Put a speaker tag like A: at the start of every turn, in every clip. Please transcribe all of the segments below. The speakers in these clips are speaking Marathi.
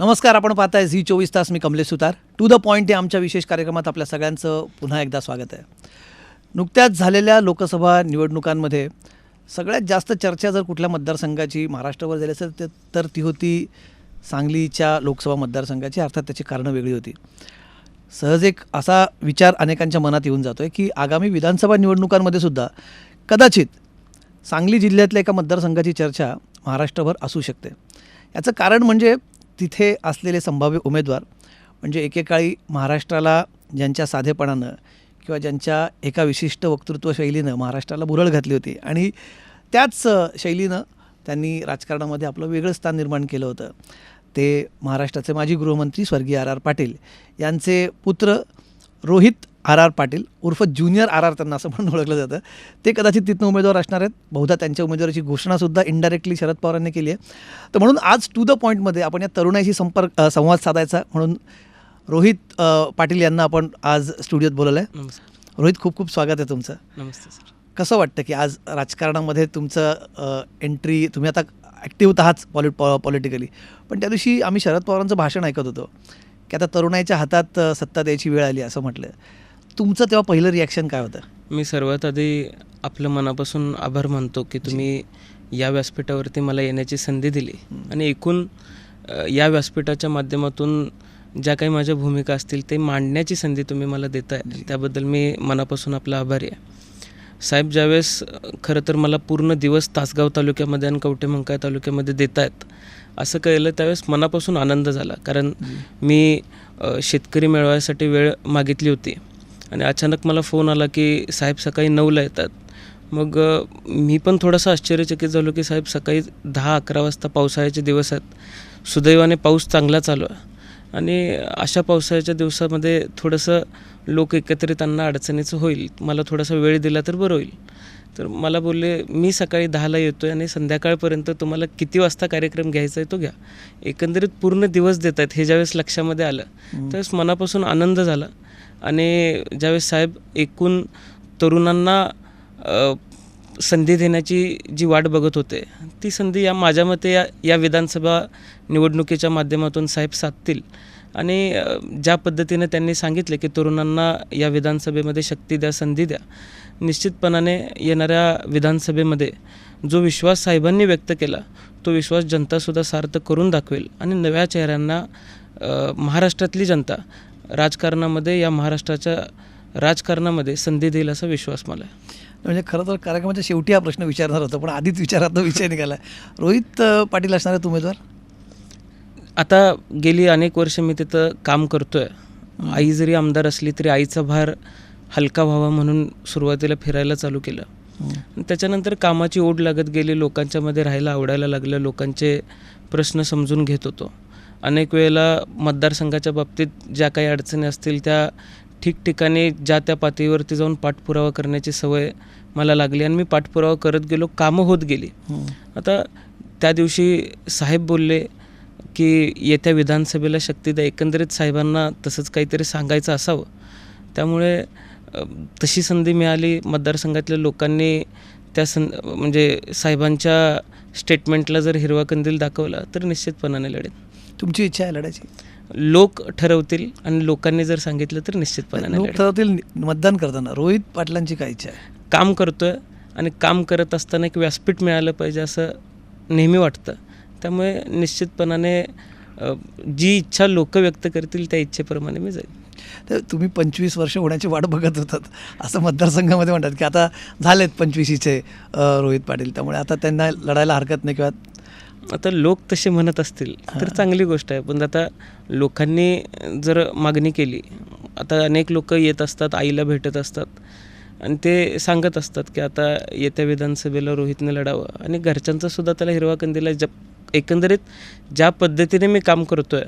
A: नमस्कार, आपण पाहताय झी 24 तास. मी कमलेश सुतार. टू द पॉईंट या आमच्या विशेष कार्यक्रमात आपल्या सगळ्यांचं पुन्हा एकदा स्वागत आहे. नुकत्याच झालेल्या लोकसभा निवडणुकांमध्ये सगळ्यात जास्त चर्चा जर कुठल्या मतदारसंघाची महाराष्ट्रावर झाली असेल तर ती होती सांगलीच्या लोकसभा मतदारसंघाची. अर्थात त्याची कारणं वेगळी होती. सहज एक असा विचार अनेकांच्या मनात येऊन जातो आहे की आगामी विधानसभा निवडणुकांमध्ये सुद्धा कदाचित सांगली जिल्ह्यातल्या एका मतदारसंघाची चर्चा महाराष्ट्रभर असू शकते. याचं कारण म्हणजे तिथे असलेले संभाव्य उमेदवार, म्हणजे एकेकाळी महाराष्ट्राला ज्यांच्या साधेपणानं किंवा ज्यांच्या एका विशिष्ट वक्तृत्व शैलीनं महाराष्ट्राला भुरळ घातली होती आणि त्याच शैलीनं त्यांनी राजकारणामध्ये आपलं वेगळं स्थान निर्माण केलं होतं. ते महाराष्ट्राचे माजी गृहमंत्री स्वर्गीय आर पाटील यांचे पुत्र रोहित पाटील उर्फ ज्युनियर त्यांना असं म्हणून ओळखलं जातं. ते कदाचित तिथनं उमेदवार असणार आहेत. बहुधा त्यांच्या उमेदवारीची घोषणासुद्धा इनडायरेक्टली शरद पवारांनी केली आहे. तर म्हणून आज टू द पॉईंटमध्ये आपण या तरुणाशी संवाद साधायचा म्हणून रोहित पाटील यांना आपण आज स्टुडिओत बोलवलं आहे. रोहित, खूप खूप स्वागत आहे तुमचं.
B: नमस्ते सर.
A: कसं वाटतं की आज राजकारणामध्ये तुमचं एंट्री, तुम्ही आता ॲक्टिव्ह आहात पॉलिटिकली, पण त्या दिवशी आम्ही शरद पवारांचं भाषण ऐकत होतो की आता तरुणाईच्या हातात सत्ता द्यायची वेळ आली असं म्हटलं. तुमचं तेव्हा पहिलं रिॲक्शन काय होतं?
B: मी सर्वात आधी आपलं मनापासून आभार मानतो की तुम्ही या व्यासपीठावरती मला येण्याची संधी दिली आणि एकूण या व्यासपीठाच्या माध्यमातून ज्या काही माझ्या भूमिका असतील ते मांडण्याची संधी तुम्ही मला देताय, त्याबद्दल मी मनापासून आपला आभारी आहे. साहेब ज्यावेळेस खरं तर मला पूर्ण दिवस तासगाव तालुक्यामध्ये आणि कवठेमंकाळ तालुक्यामध्ये देत आहेत असं कळलं, त्यावेळेस मनापासून आनंद झाला. कारण मी शेतकरी मेळाव्यासाठी वेळ मागितली होती आणि अचानक मला फोन आला की साहेब सकाळी 9ला येतात. मग मी पण थोडासा आश्चर्यचकित झालो की साहेब सकाळी 10-11 वाजता पावसाळ्याचे दिवस आहेत. सुदैवाने पाऊस चांगला चालू आहे आणि अशा पावसाळ्याच्या दिवसामध्ये थोडंसं लोक एकत्रित आणणं अडचणीचं होईल, मला थोडासा वेळ दिला तर बरं होईल. तर मला बोलले मी सकाळी 10ला येतो आहे आणि संध्याकाळपर्यंत तुम्हाला किती वाजता कार्यक्रम घ्यायचा आहे तो घ्या. एकंदरीत पूर्ण दिवस देत आहेत हे ज्यावेळेस लक्षामध्ये आलं त्यावेळेस मनापासून आनंद झाला. आणि ज्यावेळेस साहेब एकूण तरुणांना संधी देण्याची जी वाट बघत होते ती संधी माझ्या मते या विधानसभा निवडणुकीच्या माध्यमातून साहेब साधतील. आणि ज्या पद्धतीने त्यांनी सांगितले की तरुणांना या विधानसभेमध्ये शक्ती द्या, संधी द्या, निश्चितपणाने येणाऱ्या विधानसभेमध्ये जो विश्वास साहेबांनी व्यक्त केला तो विश्वास जनतासुद्धा सार्थ करून दाखवेल आणि नव्या चेहऱ्यांना महाराष्ट्रातली जनता राजकारणामध्ये, या महाराष्ट्राच्या राजकारणामध्ये संधी देईल असा विश्वास मला आहे.
A: म्हणजे खरं तर कार्यक्रमाच्या शेवटी हा प्रश्न विचारणार होता, पण आधीच विचारात विषय निघाला. रोहित पाटील असणार आहेत उमेदवार?
B: आता गेली अनेक वर्ष मी तिथं काम करतो आहे. आई जरी आमदार असली तरी आईचा भार हलका व्हावा म्हणून सुरुवातीला फिरायला चालू केलं. त्याच्यानंतर कामाची ओढ लागत गेली, लोकांच्यामध्ये राहायला आवडायला लागलं, लोकांचे प्रश्न समजून घेत होतो. अनेक वेळेला मतदारसंघाच्या बाबतीत ज्या काही अडचणी असतील त्या ठिकठिकाणी ज्या त्या पातळीवरती जाऊन पाठपुरावा करण्याची सवय मला लागली आणि मी पाठपुरावा करत गेलो, कामं होत गेली. आता त्या दिवशी साहेब बोलले की येत्या विधानसभेला शक्ती द्या. एकंदरीत साहेबांना तसंच काहीतरी सांगायचं असावं, त्यामुळे तशी संधी मिळाली. मतदारसंघातल्या लोकांनी त्या म्हणजे साहेबांच्या स्टेटमेंटला जर हिरवा कंदील दाखवला तर निश्चितपणाने लढेल.
A: तुमची इच्छा आहे लढायची?
B: लोक ठरवतील आणि लोकांनी जर सांगितलं तर निश्चितपणाने
A: लोक ठरवतील. मतदान करताना रोहित पाटलांची काय इच्छा आहे?
B: काम करतोय आणि काम करत असताना एक व्यासपीठ मिळालं पाहिजे असं नेहमी वाटतं. त्यामुळे निश्चितपणाने जी इच्छा लोक व्यक्त करतील त्या इच्छेप्रमाणे मी जाईल.
A: तर तुम्ही 25 वर्ष होण्याची वाट बघत होतात असं मतदारसंघामध्ये म्हणतात की आता झालेत 25चे रोहित पाटील, त्यामुळे आता त्यांना लढायला हरकत नाही. किंवा
B: आता लोक तसे म्हणत असतील तर चांगली गोष्ट आहे, पण आता लोकांनी जर मागणी केली, आता अनेक लोक येत असतात, आईला भेटत असतात आणि ते सांगत असतात की आता येत्या विधानसभेला रोहितने लढावं आणि घरच्यांचासुद्धा त्याला हिरवा कंदील आहे. एकंदरीत ज्या पद्धतीने मी काम करतो आहे,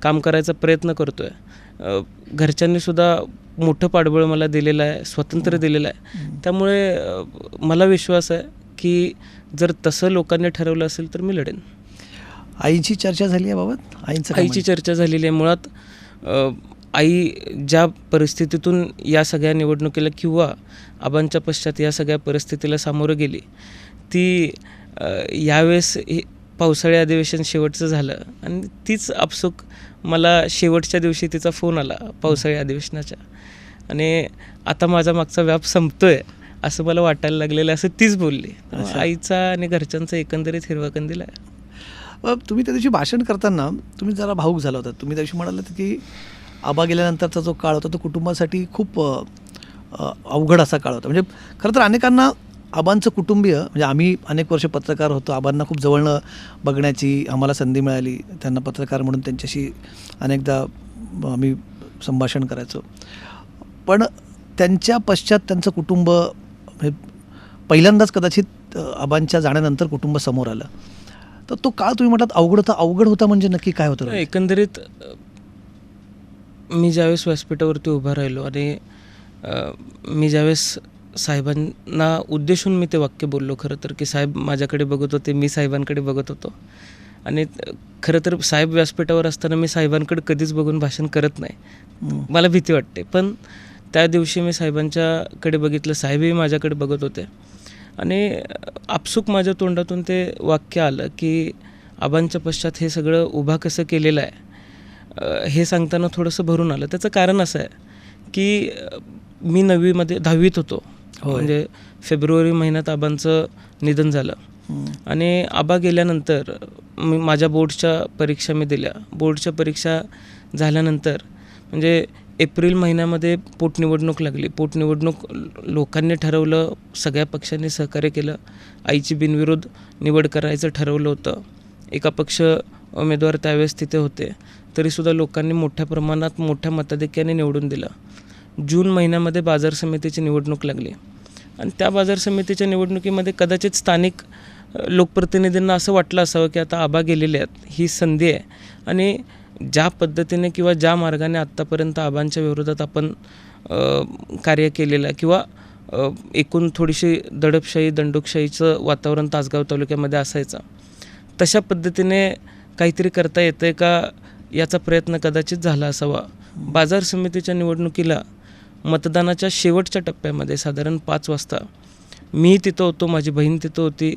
B: काम करायचा प्रयत्न करतो आहे, घरच्यांनीसुद्धा मोठं पाठबळ मला दिलेलं आहे, स्वातंत्र्य दिलेलं आहे. त्यामुळे मला विश्वास आहे की जर तसं लोकांनी ठरवलं असेल तर मी लढेन.
A: आईची चर्चा झाली आहे बाबत?
B: आईची चर्चा झालेली आहे. मुळात आई ज्या परिस्थितीतून या सगळ्या निवडणुकीला किंवा आबांच्या पश्चात या सगळ्या परिस्थितीला सामोरं गेली ती यावेळेस पावसाळी अधिवेशन शेवटचं झालं आणि तीच आपसूक मला शेवटच्या दिवशी तिचा फोन आला पावसाळी अधिवेशनाच्या, आणि आता माझा मागचा व्याप संपतोय असं मला वाटायला लागलेलं, असं तीच बोलली. आईचा आणि घरच्यांचा एकंदरीत हिरवा कंदील आहे.
A: तुम्ही त्या दिवशी भाषण करताना तुम्ही जरा भावूक झाला होता. तुम्ही त्या दिवशी म्हणालात की आबा गेल्यानंतरचा जो काळ होता तो कुटुंबासाठी खूप अवघड असा काळ होता. म्हणजे खरं तर अनेकांना आबांचं कुटुंबीय, म्हणजे आम्ही अनेक वर्ष पत्रकार होतो, आबांना खूप जवळनं बघण्याची आम्हाला संधी मिळाली. त्यांना पत्रकार म्हणून त्यांच्याशी अनेकदा आम्ही संभाषण करायचो. पण त्यांच्या पश्चात त्यांचं कुटुंब म्हणजे पहिल्यांदाच कदाचित आबांच्या जाण्यानंतर कुटुंब समोर आलं. तर तो काळ तुम्ही म्हटलात अवघड होता म्हणजे नक्की काय होतं?
B: एकंदरीत मी ज्यावेळेस व्यासपीठावरती उभा राहिलो आणि मी ज्यावेळेस साहेबांना उद्देशून मी ते वाक्य बोललो, खरं तर की साहेब माझ्याकडे बघत होते, मी साहेबांकडे बघत होतो. आणि खरं तर साहेब व्यासपीठावर असताना मी साहेबांकडे कधीच बघून भाषण करत नाही, मला भीती वाटते. पण त्या दिवशी मी साहेबांच्याकडे बघितलं, साहेबही माझ्याकडे बघत होते आणि आपसूक माझ्या तोंडातून ते वाक्य आलं की आबांच्या पश्चात हे सगळं उभा कसं केलेलं आहे, हे सांगताना थोडंसं भरून आलं. त्याचं कारण असं आहे की मी 10वीत होतो, म्हणजे फेब्रुवारी महिन्यात आबांचं निधन झालं. आणि आबा गेल्यानंतर मी माझ्या बोर्डच्या परीक्षा मी दिल्या. बोर्डच्या परीक्षा झाल्यानंतर म्हणजे एप्रिल महिन्यामध्ये पोटनिवडणूक लागली. पोटनिवडणूक लोकांनी ठरवलं, सगळ्या पक्षांनी सहकार्य केलं. आईची बिनविरोध निवड करायचं ठरवलं होतं. एका पक्ष उमेदवार त्यावेळेस तिथे होते, तरीसुद्धा लोकांनी मोठ्या प्रमाणात मोठ्या मताधिक्याने निवडून दिलं. जून महिन्यामध्ये बाजार समितीची निवडणूक लागली आणि त्या बाजार समितीच्या निवडणुकीमध्ये कदाचित स्थानिक लोकप्रतिनिधींना असं वाटलं असावं की आता आबा गेलेले आहेत, ही संधी आहे आणि ज्या पद्धतीने किंवा ज्या मार्गाने आत्तापर्यंत आबांच्या विरोधात आपण कार्य केलेलं आहे किंवा एकूण थोडीशी दडपशाही दंडुकशाहीचं वातावरण तासगाव तालुक्यामध्ये असायचं, तशा पद्धतीने काहीतरी करता येतंय का याचा प्रयत्न कदाचित झाला असावा. बाजार समितीच्या निवडणुकीला मतदानाच्या शेवटच्या टप्प्यामध्ये साधारण 5 वाजता मी तिथं होतो, माझी बहीण तिथं होती,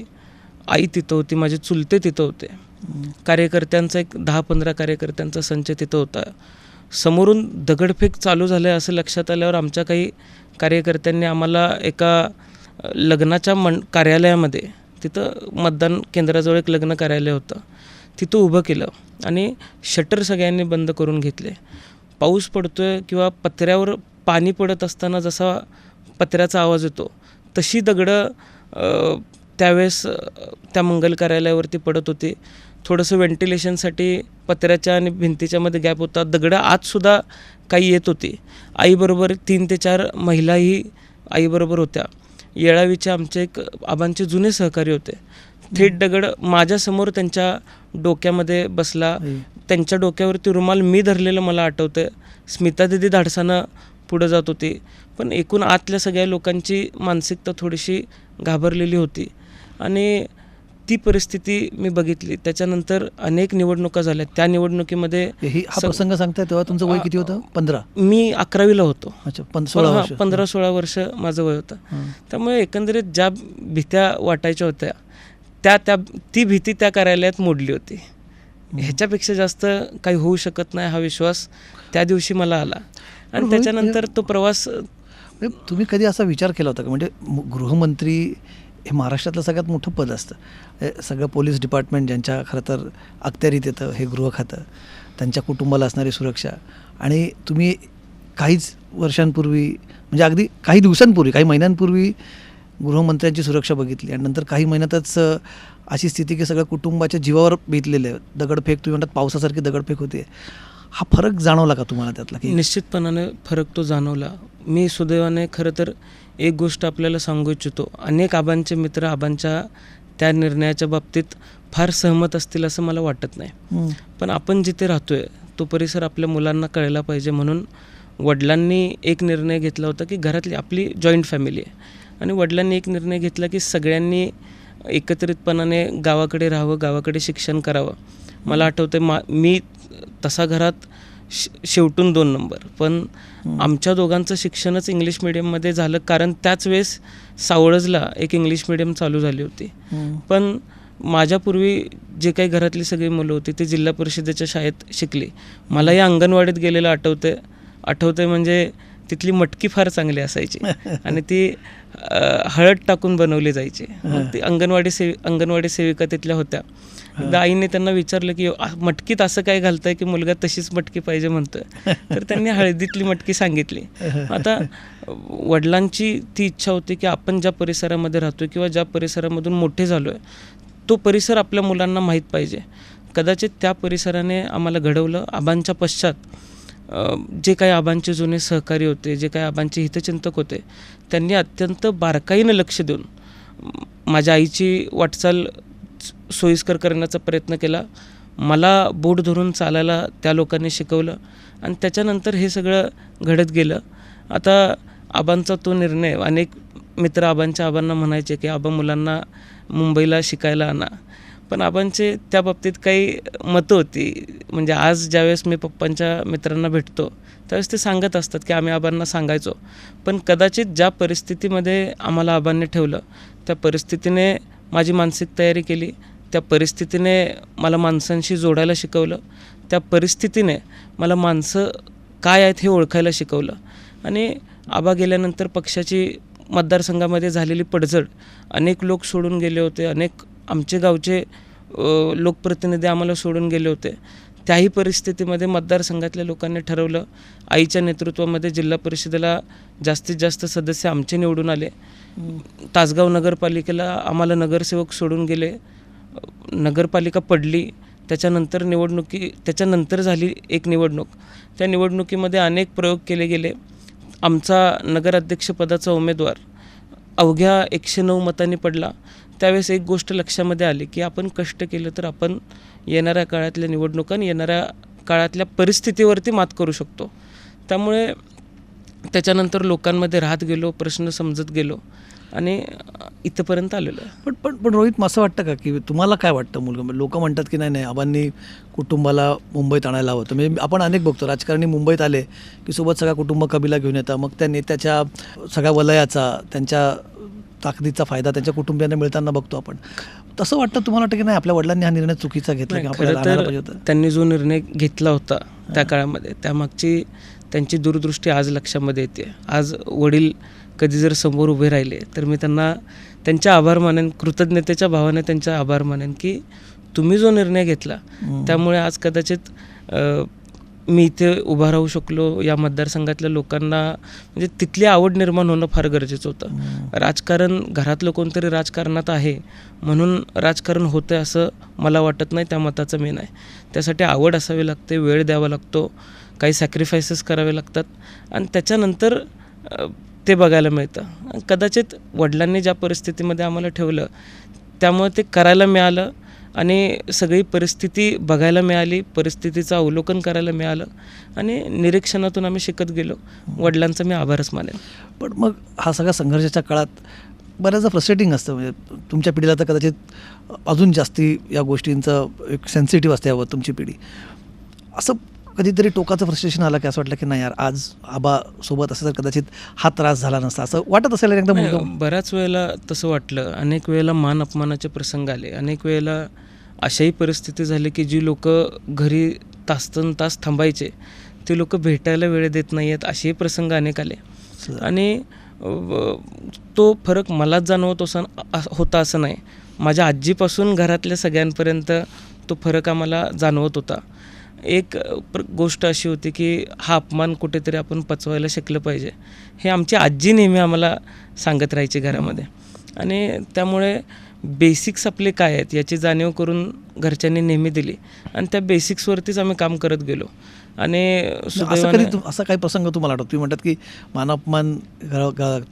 B: आई तिथं होती, माझे चुलते तिथं होते, कार्यकर्त्यांचा एक 10-15 कार्यकर्त्यांचा संच तिथं होता. समोरून दगडफेक चालू झालं आहे असं लक्षात आल्यावर आमच्या काही कार्यकर्त्यांनी आम्हाला एका लग्नाच्या कार्यालयामध्ये, तिथं मतदान केंद्राजवळ एक लग्न कार्यालय होतं, तिथं उभं केलं आणि शटर सगळ्यांनी बंद करून घेतले. पाऊस पडतोय किंवा पत्र्यावर पाणी पडत असताना जसा पत्र्याचा आवाज येतो तशी दगडं त्यावेळेस त्या मंगल कार्यालयावरती पडत होती. थोडंसं व्हेंटिलेशनसाठी पत्र्याच्या आणि भिंतीच्या मध्ये गॅप होता, दगडं आतसुद्धा काही येत होती. आईबरोबर 3 ते 4 महिलाही आईबरोबर होत्या. येळावीचे आमचे एक आबांचे जुने सहकारी होते. थेट दगड माझ्यासमोर त्यांच्या डोक्यामध्ये बसला. त्यांच्या डोक्यावरती रुमाल मी धरलेलं मला आठवतं. स्मिता दिदी धाडसानं पुढं जात होती. पण एकूण आतल्या सगळ्या लोकांची मानसिकता थोडीशी घाबरलेली होती आणि ती परिस्थिती मी बघितली. त्याच्यानंतर अनेक निवडणुका झाल्या. त्या निवडणुकीमध्ये
A: हा प्रसंग सांगताय तेव्हा तुमचं वय किती होतं? 15?
B: मी 11वीला होतो.
A: अच्छा, 15-16
B: वर्ष माझं वय होतं. त्यामुळे एकंदरीत ज्या भीत्या वाटायच्या होत्या ती भीती त्या कार्यालयात मोडली होती. ह्याच्यापेक्षा जास्त काही होऊ शकत नाही हा विश्वास त्या दिवशी मला आला. आणि त्याच्यानंतर तो प्रवास.
A: तुम्ही कधी असा विचार केला होता का, म्हणजे गृहमंत्री हे महाराष्ट्रातलं सगळ्यात मोठं पद असतं, सगळं पोलीस डिपार्टमेंट ज्यांच्या खरं तर अखत्यारीत येतं हे गृह खातं, त्यांच्या कुटुंबाला असणारी सुरक्षा, आणि तुम्ही काहीच वर्षांपूर्वी म्हणजे अगदी काही दिवसांपूर्वी काही महिन्यांपूर्वी गृहमंत्र्यांची सुरक्षा बघितली आणि नंतर काही महिन्यातच अशी स्थिती की सगळ्या कुटुंबाच्या जीवावर बेतलेलं आहे. दगडफेक तुम्ही म्हणतात पावसासारखी दगडफेक होते. हा फरक जाणवला का तुम्हाला त्यातला? की
B: निश्चितपणाने फरक तो जाणवला. मी सुदैवाने खरं तर एक गोष्ट आपल्याला सांगू इच्छितो, अनेक आबांचे मित्र आबांच्या त्या निर्णयाच्या बाबतीत फार सहमत असतील असं मला वाटत नाही. पण आपण जिथे राहतोय तो परिसर आपल्या मुलांना कळला पाहिजे म्हणून वडिलांनी एक निर्णय घेतला होता की घरातली आपली जॉईंट फॅमिली आहे आणि वडिलांनी एक निर्णय घेतला की सगळ्यांनी एकत्रितपणाने गावाकडे राहावं, गावाकडे शिक्षण करावं. मला आठवतं मी तसा घरात शेवटून 2 नंबर, पण आमच्या दोघांचं शिक्षणच इंग्लिश मिडियममध्ये झालं कारण त्याच वेळेस सावळजला एक इंग्लिश मिडियम चालू झाली होती. पण माझ्यापूर्वी जे काही घरातली सगळी मुलं होती ते जिल्हा परिषदेच्या शाळेत शिकली. मला या अंगणवाडीत गेलेलं आठवतंय म्हणजे तिथली मटकी फार चांगली असायची आणि ती हळद टाकून बनवली जायची. मग ती अंगणवाडी सेविका तिथल्या होत्या. एकदा आईने त्यांना विचारलं की मटकीत असं काय घालतंय की मुलगा तशीच मटकी पाहिजे म्हणतोय. तर त्यांनी हळदीतली मटकी सांगितली. आता वडिलांची ती इच्छा होती की आपण ज्या परिसरामध्ये राहतोय किंवा ज्या परिसरामधून मोठे झालोय तो परिसर आपल्या मुलांना माहीत पाहिजे. कदाचित त्या परिसराने आम्हाला घडवलं. आबांच्या पश्चात जे काही आबांचे जुने सहकारी होते, जे काही आबांचे हितचिंतक होते, त्यांनी अत्यंत बारकाईनं लक्ष देऊन माझ्या आईची वाटचाल सोयीस्कर करण्याचा प्रयत्न केला. मला बोट धरून चालायला त्या लोकांनी शिकवलं आणि त्याच्यानंतर हे सगळं घडत गेलं. आता आबांचा तो निर्णय, अनेक मित्र आबांना म्हणायचे की आबा मुलांना मुंबईला शिकायला आणा, पण आबांचे त्या बाबतीत काही मतं होती. म्हणजे आज ज्यावेळेस मी पप्पांच्या मित्रांना भेटतो त्यावेळेस ते सांगत असतात की आम्ही आबांना सांगायचो, पण कदाचित ज्या परिस्थितीमध्ये आम्हाला आबांनी ठेवलं त्या परिस्थितीने माझी मानसिक तयारी केली, त्या परिस्थितीने मला माणसांशी जोडायला शिकवलं, त्या परिस्थितीने मला माणसं काय आहेत हे ओळखायला शिकवलं. आणि आबा गेल्यानंतर पक्षाची मतदारसंघामध्ये झालेली पडझड, अनेक लोक सोडून गेले होते, अनेक आमचे गावचे लोकप्रतिनिधी आम्हाला सोडून गेले होते. त्याही परिस्थितीमध्ये मतदारसंघातल्या लोकांनी ठरवलं. आईच्या नेतृत्वामध्ये जिल्हा परिषदेला जास्तीत जास्त सदस्य आमचे निवडून आले. तासगाव नगरपालिकेला आम्हाला नगरसेवक सोडून गेले. नगरपालिका पडली. त्याच्यानंतर झाली एक निवडणूक. त्या निवडणुकीमध्ये अनेक प्रयोग केले गेले. आमचा नगराध्यक्षपदाचा उमेदवार अवघ्या 109 मतांनी पडला. त्यावेळेस एक गोष्ट लक्षामध्ये आली की आपण कष्ट केलं तर आपण येणाऱ्या काळातल्या निवडणुका आणि येणाऱ्या काळातल्या परिस्थितीवरती मात करू शकतो. त्यामुळे त्याच्यानंतर लोकांमध्ये राहत गेलो, प्रश्न समजत गेलो आणि इथंपर्यंत आलेलो आहे.
A: पण रोहित, मग असं वाटतं का की तुम्हाला काय वाटतं? मुलगा, लोक म्हणतात की नाही आबांनी कुटुंबाला मुंबईत आणायला हवं होतं. म्हणजे आपण अनेक बघतो राजकारणी मुंबईत आले की सोबत सगळा कुटुंब कबिला घेऊन येतात. मग त्या नेत्याच्या सगळ्या वलयाचा, त्यांच्या ताकदीचा फायदा त्यांच्या कुटुंबियांना मिळताना बघतो आपण. तसं वाटतं तुम्हाला वाटतं की नाही आपल्या वडिलांनी हा निर्णय चुकीचा घेतला की आपल्याला आणायला पाहिजे होतं?
B: त्यांनी जो निर्णय घेतला होता त्या काळामध्ये, त्यामागची त्यांची दूरदृष्टी आज लक्षामध्ये येते. आज वडील कधी जर समोर उभे राहिले तर मी त्यांना त्यांच्या आभार मानेन, कृतज्ञतेच्या भावाने त्यांचा आभार मानेन की तुम्ही जो निर्णय घेतला त्यामुळे आज कदाचित मी इथे उभा राहू शकलो. या मतदारसंघातल्या लोकांना म्हणजे तिथली आवड निर्माण होणं फार गरजेचं होतं. राजकारण, घरातलं कोणतरी राजकारणात आहे म्हणून राजकारण होतं असं मला वाटत नाही. त्या मताचं मी नाही. त्यासाठी आवड असावी लागते, वेळ द्यावा लागतो, काही सॅक्रिफायसेस करावे लागतात आणि त्याच्यानंतर ते बघायला मिळतं. कदाचित वडिलांनी ज्या परिस्थितीमध्ये आम्हाला ठेवलं त्यामुळे ते करायला मिळालं आणि सगळी परिस्थिती बघायला मिळाली, परिस्थितीचं अवलोकन करायला मिळालं आणि निरीक्षणातून आम्ही शिकत गेलो. वडिलांचा मी आभारच मानेन.
A: पण मग हा सगळ्या संघर्षाच्या काळात बऱ्याचदा फ्रस्ट्रेटिंग असतं. म्हणजे तुमच्या पिढीला तर कदाचित अजून जास्ती या गोष्टींचं एक सेन्सिटिव्ह असते यावर तुमची पिढी. असं कधीतरी टोकाचं फ्रस्ट्रेशन आलं की असं वाटलं की नाही यार आज आबा सोबत असं तर कदाचित हा त्रास झाला नसता, असं वाटत असेल एकदम?
B: बऱ्याच वेळेला तसं वाटलं. अनेक वेळेला मान अपमानाचे प्रसंग आले. अनेक वेळेला अशाही परिस्थिती झाली की जी लोक घरी तास थांबायचे ते लोक भेटायला वेळ देत नाही आहेत, असेही प्रसंग अनेक आले. आणि तो फरक मलाच जाणवत होता असं नाही, माझ्या आजीपासून घरातल्या सगळ्यांपर्यंत तो फरक आम्हाला जाणवत होता. एक गोष्ट अशी होती की हा अपमान कुठेतरी आपण पचवायला शिकलं पाहिजे, हे आमची आजी नेहमी आम्हाला सांगत राहायची घरामध्ये. आणि त्यामुळे बेसिक्स आपले काय आहेत याची जाणीव करून घरच्यांनी नेहमी दिली आणि त्या बेसिक्सवरतीच आम्ही काम करत गेलो. आणि
A: असा काही प्रसंग तुम्हाला आठवतो? तुम्ही म्हणतात की मानापमान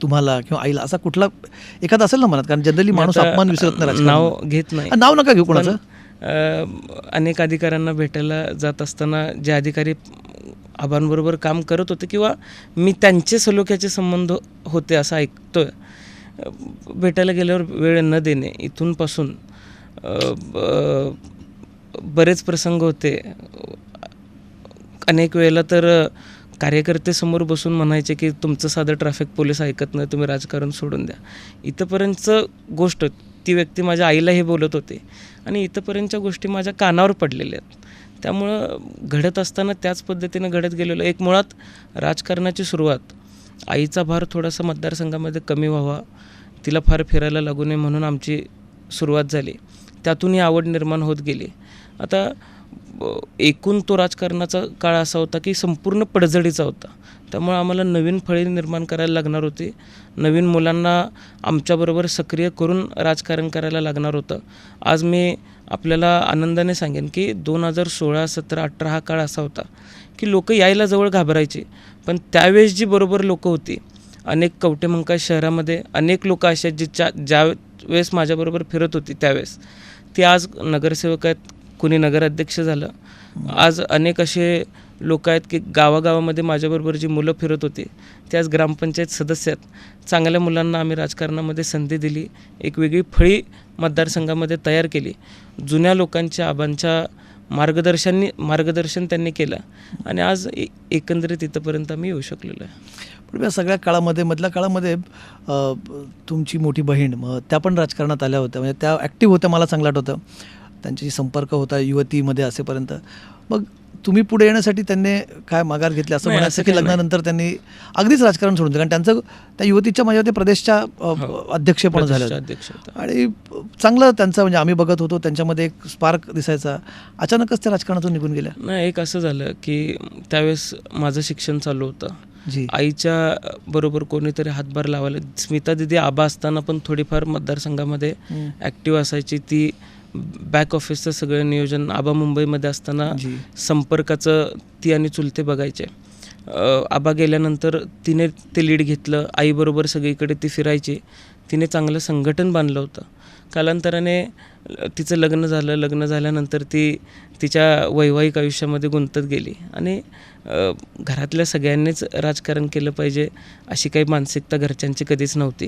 A: तुम्हाला किंवा आईला असा कुठला एखादा असेल ना मनात? कारण जनरली माणूस अपमान विसरत नाही.
B: नाव घेत नाही,
A: नाव नका घेऊ कोणाचं.
B: अनेक अधिकाऱ्यांना भेटायला जात असताना जे अधिकारी आबांबरोबर काम करत होते किंवा मी त्यांचे सलोख्याचे संबंध होते असं ऐकतोय, भेटायला गेल्यावर वेळ न देणे इथूनपासून बरेच प्रसंग होते. अनेक वेळेला तर कार्यकर्ते समोर बसून म्हणायचे की तुमचं साधं ट्रॅफिक पोलीस ऐकत नाही, तुम्ही राजकारण सोडून द्या. इथंपर्यंतचं गोष्ट ती व्यक्ती माझ्या आईला हे बोलत होते आणि इथंपर्यंतच्या गोष्टी माझ्या कानावर पडलेल्या आहेत. त्यामुळं घडत असताना त्याच पद्धतीनं घडत गेलेलं. एक मुळात राजकारणाची सुरुवात आईचा भार थोडासा मतदारसंघामध्ये कमी व्हावा, तिला फार फिरायला लागू नये म्हणून आमची सुरुवात झाली. त्यातून ही आवड निर्माण होत गेली. आता एकूण तो राजकारणाचा काळ असा होता की संपूर्ण पडझडीचा होता. त्यामुळे आम्हाला नवीन फळी निर्माण करायला लागणार होती. नवीन मुलांना आमच्याबरोबर सक्रिय करून राजकारण करायला लागणार होतं. आज मी आपल्याला आनंदाने सांगेन की 2016, 17, 18 हा काळ असा होता की लोक यायला जवळ घाबरायचे. पण त्यावेळेस जी बरोबर लोकं होती, अनेक कवटेमंकाळ शहरामध्ये अनेक लोक अशी आहेत जी ज्या वेळेस माझ्याबरोबर फिरत होती त्यावेळेस ती आज नगरसेवक आहेत, कुणी नगराध्यक्ष झालं. आज अनेक असे लोक आहेत की गावागावामध्ये माझ्याबरोबर जी मुलं फिरत होती ते आज ग्रामपंचायत सदस्य आहेत. चांगल्या मुलांना आम्ही राजकारणामध्ये संधी दिली, एक वेगळी फळी मतदारसंघामध्ये तयार केली. जुन्या लोकांच्या आबांच्या मार्गदर्शन त्यांनी केलं आणि आज एकंदरीत इथंपर्यंत आम्ही येऊ शकलेलो आहे.
A: पण या सगळ्या काळामध्ये मधल्या काळामध्ये तुमची मोठी बहीण त्या पण राजकारणात आल्या होत्या, म्हणजे त्या ॲक्टिव्ह होत्या, मला चांगलं आठवतं. त्यांच्याशी संपर्क होता युवतीमध्ये असेपर्यंत. मग तुम्ही पुढे येण्यासाठी त्यांनी काय माघार घेतली असं म्हणायचं की लग्नानंतर त्यांनी अगदीच राजकारण सोडून दिलं? कारण त्यांचं त्या युवतीच्या माझ्या ते प्रदेशच्या अध्यक्ष पण झालं आणि चांगलं त्यांचं, म्हणजे आम्ही बघत होतो त्यांच्यामध्ये एक स्पार्क दिसायचा. अचानकच त्या राजकारणातून निघून गेल्या.
B: नाही, एक असं झालं की त्यावेळेस माझं शिक्षण चालू होतं. आईच्या बरोबर कोणीतरी हातभार लावायला. स्मिता दिदी आबा असताना पण थोडीफार मतदारसंघामध्ये ॲक्टिव्ह असायची. ती बॅक ऑफिसचं सगळं नियोजन, आबा मुंबईमध्ये असताना संपर्काचं ती आणि चुलते बघायचे. आबा गेल्यानंतर तिने ते लीड घेतलं. आईबरोबर सगळीकडे ती फिरायची. तिने चांगलं संघटन बांधलं होतं. कालांतराने तिचं लग्न झालं. लग्न झाल्यानंतर ती तिच्या वैवाहिक आयुष्यामध्ये गुंतत गेली आणि घरातल्या सगळ्यांनीच राजकारण केलं पाहिजे अशी काही मानसिकता घरच्यांची कधीच नव्हती.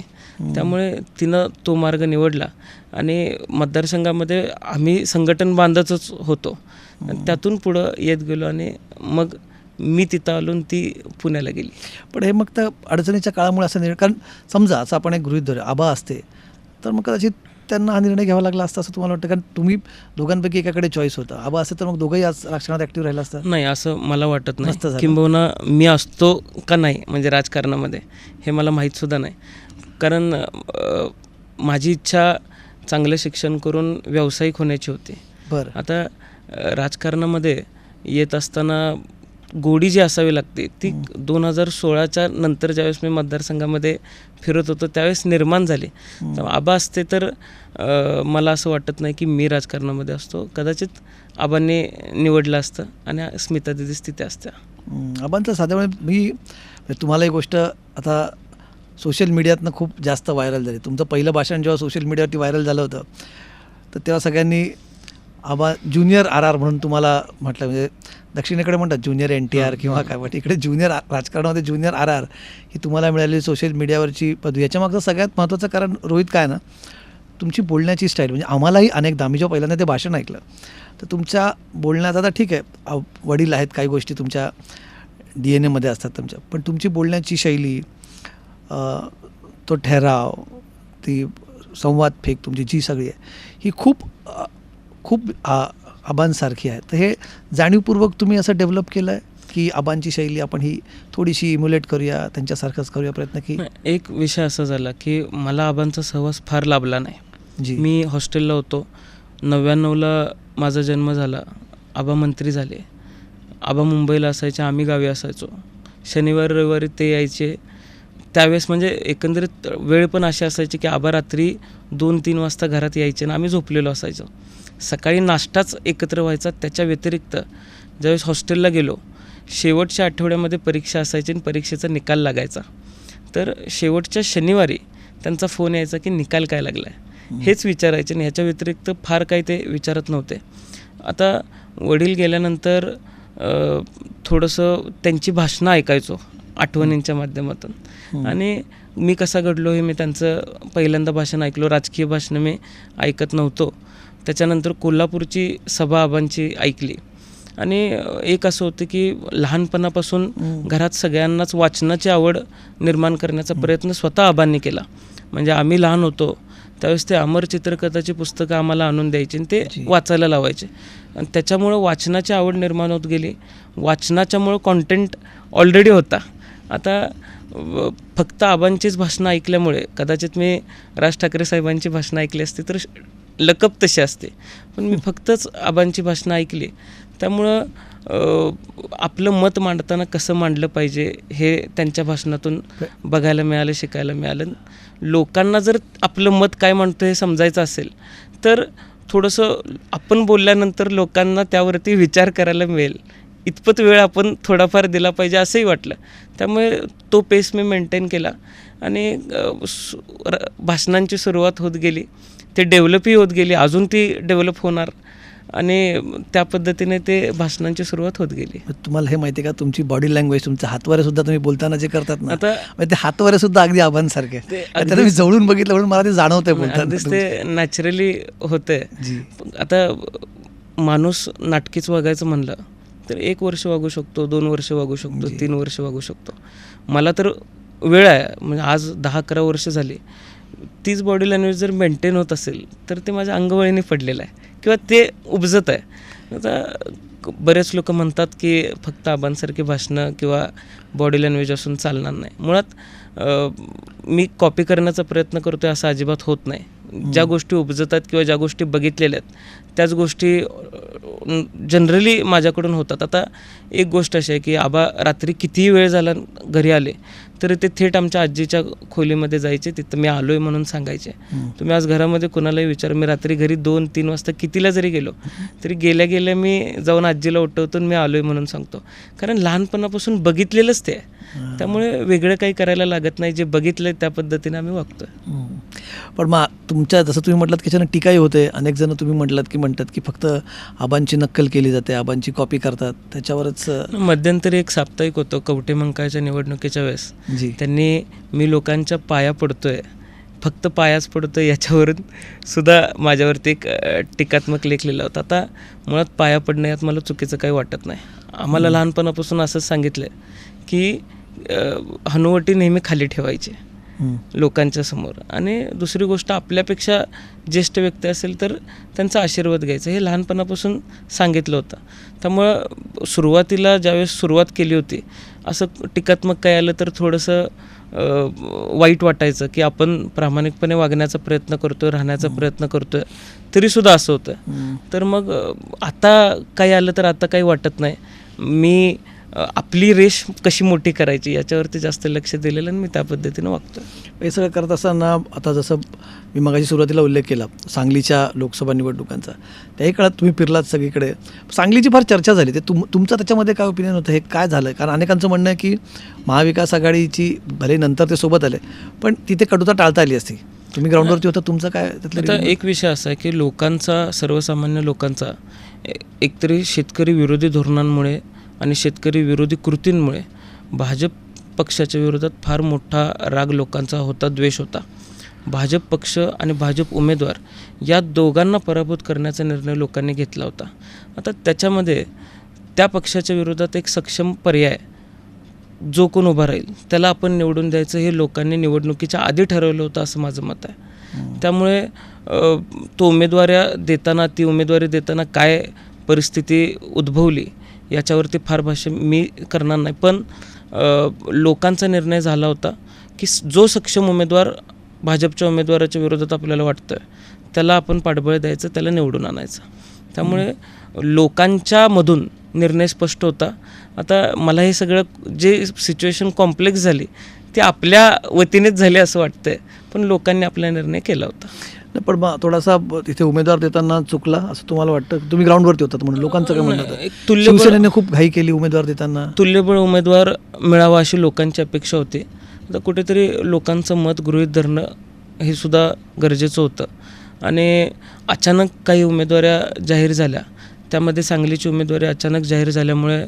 B: त्यामुळे तिनं तो मार्ग निवडला आणि मतदारसंघामध्ये आम्ही संघटन बांधतच होतो. त्यातून पुढं येत गेलो आणि मग मी तिथं आलो ती पुण्याला गेली.
A: पण हे मग त्या अडचणीच्या काळामुळे असं निर्णय, कारण समजा असं आपण एक गृहीत धरू आबा असते तर मग कदाचित त्यांना हा निर्णय घ्यावा लागला असता असं तुम्हाला वाटतं? कारण तुम्ही दोघांपैकी एकाकडे चॉईस होता. आबा असते तर मग दोघंही आज राजकारणात ॲक्टिव्ह राहिला असतं?
B: नाही, असं मला वाटत नाही. किंबहुना मी असतो का नाही म्हणजे राजकारणामध्ये हे मला माहीतसुद्धा नाही. कारण माझी इच्छा चांगलं शिक्षण करून व्यावसायिक होण्याची होती.
A: बरं.
B: आता राजकारणामध्ये येत असताना गोडी जी असावी लागते ती 2016च्या नंतर ज्यावेळेस मी मतदारसंघामध्ये फिरत होतो त्यावेळेस निर्माण झाली. आबा असते तर मला असं वाटत नाही की मी राजकारणामध्ये असतो. कदाचित आबांनी निवडलं असतं आणि स्मिता दिदीच तिथे असत्या.
A: आबांचं साधारण मी तुम्हाला एक गोष्ट आता सोशल मीडियातनं खूप जास्त व्हायरल झाली. तुमचं पहिलं भाषण जेव्हा सोशल मीडियावरती व्हायरल झालं होतं तर तेव्हा सगळ्यांनी आबा ज्युनियर RR म्हणून तुम्हाला म्हटलं. म्हणजे दक्षिणेकडे म्हणतात ज्युनियर NTR किंवा काय, पण इकडे ज्युनियर राजकारणामध्ये ज्युनियर RR ही तुम्हाला मिळालेली सोशल मीडियावरची पदवी. याच्यामागचं सगळ्यात महत्त्वाचं कारण रोहित काय ना, तुमची बोलण्याची स्टाईल. म्हणजे आम्हालाही अनेकदा, आम्ही जेव्हा पहिल्यांदा ते भाषण ऐकलं तर तुमच्या बोलण्यात, आता ठीक आहे वडील आहेत, काही गोष्टी तुमच्या DNA असतात तुमच्या, पण तुमची बोलण्याची शैली, तो ठहराव, ती संवाद फेक तुमची जी सगळी आहे ही खूप आबांसारखी आहे. तर हे जाणीवपूर्वक तुम्ही असं डेव्हलप केलं आहे की आबांची शैली आपण ही थोडीशी इम्युलेट करूया, त्यांच्यासारखंच करूया प्रयत्न? की
B: एक विषय असा झाला की मला आबांचा सहवास फार लाभला नाही. मी हॉस्टेलला होतो. 99ला माझा जन्म झाला. आबा मंत्री झाले. आबा मुंबईला असायचे, आम्ही गावी असायचो. शनिवार रविवारी ते यायचे. त्यावेळेस म्हणजे एकंदरीत वेळ पण अशी असायची की आबा रात्री 2-3 वाजता घरात यायचे आणि आम्ही झोपलेलो असायचो. सकाळी नाश्ताच एकत्र व्हायचा. त्याच्या व्यतिरिक्त ज्यावेळेस हॉस्टेलला गेलो, शेवटच्या आठवड्यामध्ये परीक्षा असायची आणि परीक्षेचा निकाल लागायचा. तर शेवटच्या शनिवारी त्यांचा फोन यायचा की निकाल काय लागला आहे हेच विचारायचे आणि ह्याच्या व्यतिरिक्त फार काही ते विचारत नव्हते. आता वडील गेल्यानंतर थोडंसं त्यांची भाषणं ऐकायचो आठवणींच्या माध्यमातून. आणि मी कसा घडलो हे मी त्यांचं पहिल्यांदा भाषण ऐकलो. राजकीय भाषणं मी ऐकत नव्हतो. त्याच्यानंतर कोल्हापूरची सभा आबांची ऐकली आणि एक असं होतं की लहानपणापासून घरात सगळ्यांनाच वाचनाची आवड निर्माण करण्याचा प्रयत्न स्वतः आबांनी केला. म्हणजे आम्ही लहान होतो त्यावेळेस ते अमर चित्रकथाची पुस्तकं आम्हाला आणून द्यायची आणि ते
A: जी.
B: वाचायला लावायचे. आणि त्याच्यामुळं वाचनाची आवड निर्माण होत गेली. वाचनाच्यामुळं कॉन्टेंट ऑलरेडी होता. आता फक्त आबांचीच भाषणं ऐकल्यामुळे कदाचित मी राज ठाकरे साहेबांची भाषणं ऐकली असती तर लकप तशी असते, पण मी फक्तच आबांची भाषणं ऐकली. त्यामुळं आपलं मत मांडताना कसं मांडलं पाहिजे हे त्यांच्या भाषणातून बघायला मिळालं, शिकायला मिळालं. लोकांना जर आपलं मत काय म्हणतो हे समजायचं असेल तर थोडंसं आपण बोलल्यानंतर लोकांना त्यावरती विचार करायला मिळेल इतपत वेळ आपण थोडाफार दिला पाहिजे असंही वाटलं. त्यामुळे तो पेस मी मेंटेन केला आणि भाषणांची सुरुवात होत गेली. ते डेव्हलपही होत गेली, अजून ती डेव्हलप होणार आणि त्या पद्धतीने ते भाषणांची सुरुवात होत गेली.
A: तुम्हाला हे माहिती आहे का, तुमची बॉडी लँग्वेज, तुमचे हातवारे सुद्धा तुम्ही बोलताना जे करतात ना,
B: आता
A: ते हातवारे सुद्धा अगदी आबांसारखे. त्याला मी जवळून बघितलं म्हणून मला ते जाणवतंय बोलताना.
B: अगदीच ते नॅचरली होतंय.
A: जी.
B: आता माणूस नाटकीच वागायचं म्हणलं तर 1 वर्ष वागू शकतो, 2 वर्ष वागू शकतो, 3 वर्ष वागू शकतो. मला तर वेळ आहे, म्हणजे आज 10-11 वर्ष झाली. तीच बॉडी लँग्वेज जर मेंटेन होत असेल तर ते माझ्या अंगवळीने पडलेलं आहे किंवा ते उपजत आहे. आता बरेच लोक म्हणतात की फक्त आबांसारखी भाषणं किंवा बॉडी लँग्वेज असून चालणार नाही. मुळात मी कॉपी करण्याचा प्रयत्न करतो आहे असं अजिबात होत नाही. ज्या गोष्टी उपजतात किंवा ज्या गोष्टी बघितलेल्या आहेत त्याच गोष्टी जनरली माझ्याकडून होतात. आता एक गोष्ट अशी आहे की आबा रात्री कितीही वेळ झाला घरी आले तरी ते थेट आमच्या आजीच्या खोलीमध्ये जायचे, तिथं मी आलो आहे म्हणून सांगायचे. तुम्ही आज घरामध्ये कोणालाही विचार, मी रात्री घरी 2-3 वाजता कितीला जरी गेलो तरी गेल्या गेल्या मी जाऊन आजीला उठवतो आणि मी आलो आहे म्हणून सांगतो. कारण लहानपणापासून बघितलेलंच ते आहे. त्यामुळे वेगळं काही करायला लागत नाही. जे बघितलं त्या पद्धतीने आम्ही वागतो.
A: पण मग तुमच्या जसं तुम्ही म्हटलात की त्याच्यानं टीकाही होते. अनेक जण तुम्ही म्हणतात की फक्त आबांची नक्कल केली जाते, आबांची कॉपी करतात, त्याच्यावरच.
B: मध्यंतरी एक साप्ताहिक होतं कवठे मंकाळच्या निवडणुकीच्या वेळेस. त्यांनी मी लोकांच्या पाया पडतोय, फक्त पायाच पडतोय याच्यावरून सुद्धा माझ्यावरती एक टीकात्मक लेख लिहिला होता. आता मुळात पाया पडणं यात मला चुकीचं काही वाटत नाही. आम्हाला लहानपणापासून असंच सांगितलं की हनुवटी नेहमी खाली ठेवायची लोकांच्या समोर, आणि दुसरी गोष्ट आपल्यापेक्षा ज्येष्ठ व्यक्ती असेल तर त्यांचा आशीर्वाद घ्यायचा, हे लहानपणापासून सांगितलं होतं. त्यामुळं सुरुवातीला ज्यावेळेस सुरुवात केली होती असं टीकात्मक काय आलं तर थोडंसं वाईट वाटायचं की आपण प्रामाणिकपणे वागण्याचा प्रयत्न करतोय, राहण्याचा प्रयत्न करतोय, तरीसुद्धा असं होतं. तर मग आता काही आलं तर आता काही वाटत नाही. मी आपली रेष कशी मोठी करायची याच्यावरती जास्त लक्ष दिलेलं आणि मी त्या पद्धतीनं वागतो.
A: हे सगळं करत असताना आता जसं मी मगाशी सुरुवातीला उल्लेख केला सांगलीच्या लोकसभा निवडणुकांचा, त्याही काळात तुम्ही फिरलात सगळीकडे. सांगलीची फार चर्चा झाली. ते तुमचं त्याच्यामध्ये काय ओपिनियन होतं, हे काय झालं? कारण अनेकांचं म्हणणं आहे की महाविकास आघाडीची भले नंतर ते सोबत आले पण तिथे कटुता टाळता आली असती. तुम्ही ग्राउंडवरती होता, तुमचं काय
B: आता एक विषय असा आहे की लोकांचा, सर्वसामान्य लोकांचा एकतरी शेतकरी विरोधी धोरणांमुळे आणि शेतकरी विरोधी कृतींमुळे भाजप पक्षाच्या विरोधात फार मोठा राग लोकांचा होता, द्वेष होता. भाजप पक्ष आणि भाजप उमेदवार या दोघांना पराभूत करण्याचा निर्णय लोकांनी घेतला होता. आता त्याच्यामध्ये त्या पक्षाच्या विरोधात एक सक्षम पर्याय जो कोण उभा राहील त्याला आपण निवडून द्यायचं हे लोकांनी निवडणुकीच्या आधी ठरवलं होतं असं माझं मत आहे. त्यामुळे तो ती उमेदवारी देताना काय परिस्थिती उद्भवली याच्यावरती फार भाष्य मी करणार नाही. पण लोकांचा निर्णय झाला होता की जो सक्षम उमेदवार भाजपच्या उमेदवाराच्या विरोधात आपल्याला वाटतं त्याला आपण पाठबळ द्यायचं, त्याला निवडून आणायचं. त्यामुळे लोकांच्या मधून निर्णय स्पष्ट होता. आता मला हे सगळं जे सिच्युएशन कॉम्प्लेक्स झाली ती आपल्या वतीनेच झाली असं वाटतंय, पण लोकांनी आपला निर्णय केला होता.
A: पण मग थोडासा तिथे उमेदवार देताना चुकला असं तुम्हाला वाटतं? तुम्ही ग्राउंडवरती होतात म्हणून लोकांचं काय म्हणणं होतं? शिवसेनेने खूप घाई केली उमेदवार देताना.
B: तुल्यबळ उमेदवार मिळावा अशी लोकांची अपेक्षा होती. आता कुठेतरी लोकांचं मत गृहीत धरणं हे सुद्धा गरजेचं होतं. आणि अचानक काही उमेदवाऱ्या जाहीर झाल्या, त्यामध्ये सांगलीची उमेदवारी अचानक जाहीर झाल्यामुळे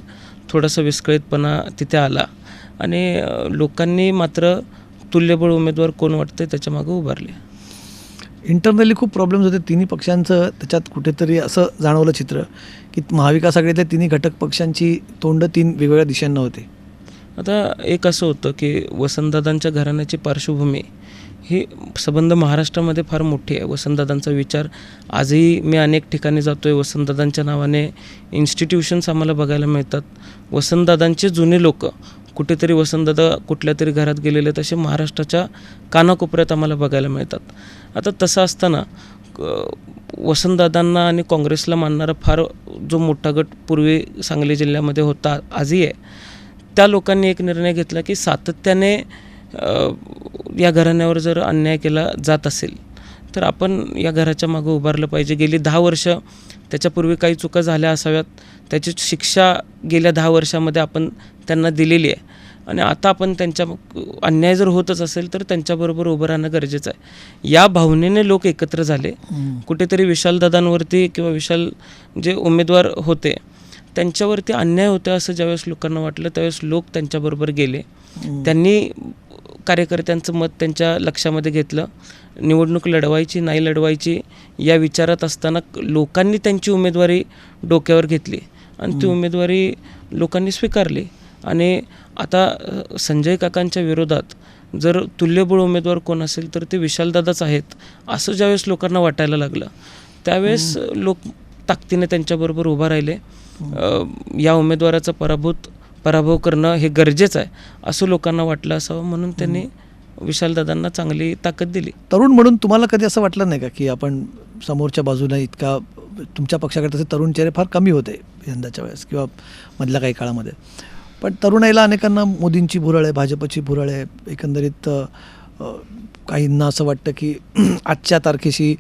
B: थोडासा विस्कळीतपणा तिथे आला आणि लोकांनी मात्र तुल्यबळ उमेदवार कोण वाटतं त्याच्या मागे उभारले.
A: इंटरनली खूप प्रॉब्लेम्स होते तिन्ही पक्षांचं. त्याच्यात कुठेतरी असं जाणवलं चित्र की महाविकास आघाडीतल्या तिन्ही घटक पक्षांची तोंड 3 वेगवेगळ्या दिशांना होते.
B: आता एक असं होतं की वसंतदादांच्या घराण्याची पार्श्वभूमी ही संबंध महाराष्ट्रामध्ये फार मोठी आहे. वसंतदादांचा विचार आजही मी अनेक ठिकाणी जातो आहे. वसंतदादांच्या नावाने इन्स्टिट्यूशन्स आम्हाला बघायला मिळतात. वसंतदादांचे जुने लोक कुठेतरी वसंतदादा कुठल्या तरी घरात गेलेले आहेत असे महाराष्ट्राच्या कानाकोपऱ्यात आम्हाला बघायला मिळतात. आता तसं असताना वसंतदादांना आणि काँग्रेसला मानणारा फार जो मोठा गट पूर्वी सांगली जिल्ह्यामध्ये होता, आजही आहे, त्या लोकांनी एक निर्णय घेतला की सातत्याने या घराण्यावर जर अन्याय केला जात असेल तर आपण या घराच्या मागं उभारलं पाहिजे. गेली 10 वर्ष त्याच्यापूर्वी काही चुका झाल्या असाव्यात, त्याची शिक्षा गेल्या 10 वर्षामध्ये आपण त्यांना दिलेली आहे आणि आता आपण त्यांच्या अन्याय जर होतच असेल तर त्यांच्याबरोबर उभं राहणं गरजेचं आहे. या भावनेने लोक एकत्र झाले. कुठेतरी विशालदादांवरती किंवा विशाल जे उमेदवार होते त्यांच्यावरती अन्याय होते असं ज्यावेळेस लोकांना वाटलं त्यावेळेस लोक त्यांच्याबरोबर गेले. त्यांनी कार्यकर्त्यांचं मत त्यांच्या लक्षामध्ये घेतलं. निवडणूक लढवायची नाही लढवायची या विचारात असताना लोकांनी त्यांची उमेदवारी डोक्यावर घेतली आणि ती उमेदवारी लोकांनी स्वीकारली. आणि आता संजय काकांच्या विरोधात जर तुल्यबळ उमेदवार कोण असेल तर ते विशालदादाच आहेत असं ज्यावेळेस लोकांना वाटायला लागलं त्यावेळेस लोक ताकदीने त्यांच्याबरोबर उभा राहिले. या उमेदवाराचा पराभव करणं हे गरजेचं आहे असं लोकांना वाटलं असावं म्हणून त्यांनी विशालदादांना चांगली ताकद दिली.
A: तरुण म्हणून तुम्हाला कधी असं वाटलं नाही का की आपण समोरच्या बाजूने इतका तुमच्या पक्षाकडे तसे तरुण चेहरे फार कमी होते यंदाच्या वेळेस किंवा मधल्या काही काळामध्ये, पण तरुणाईला अनेकांना मोदींची भुरळ आहे, भाजपची भुरळ आहे, एकंदरीत काहींना असं वाटतं की आजच्या तारखेशी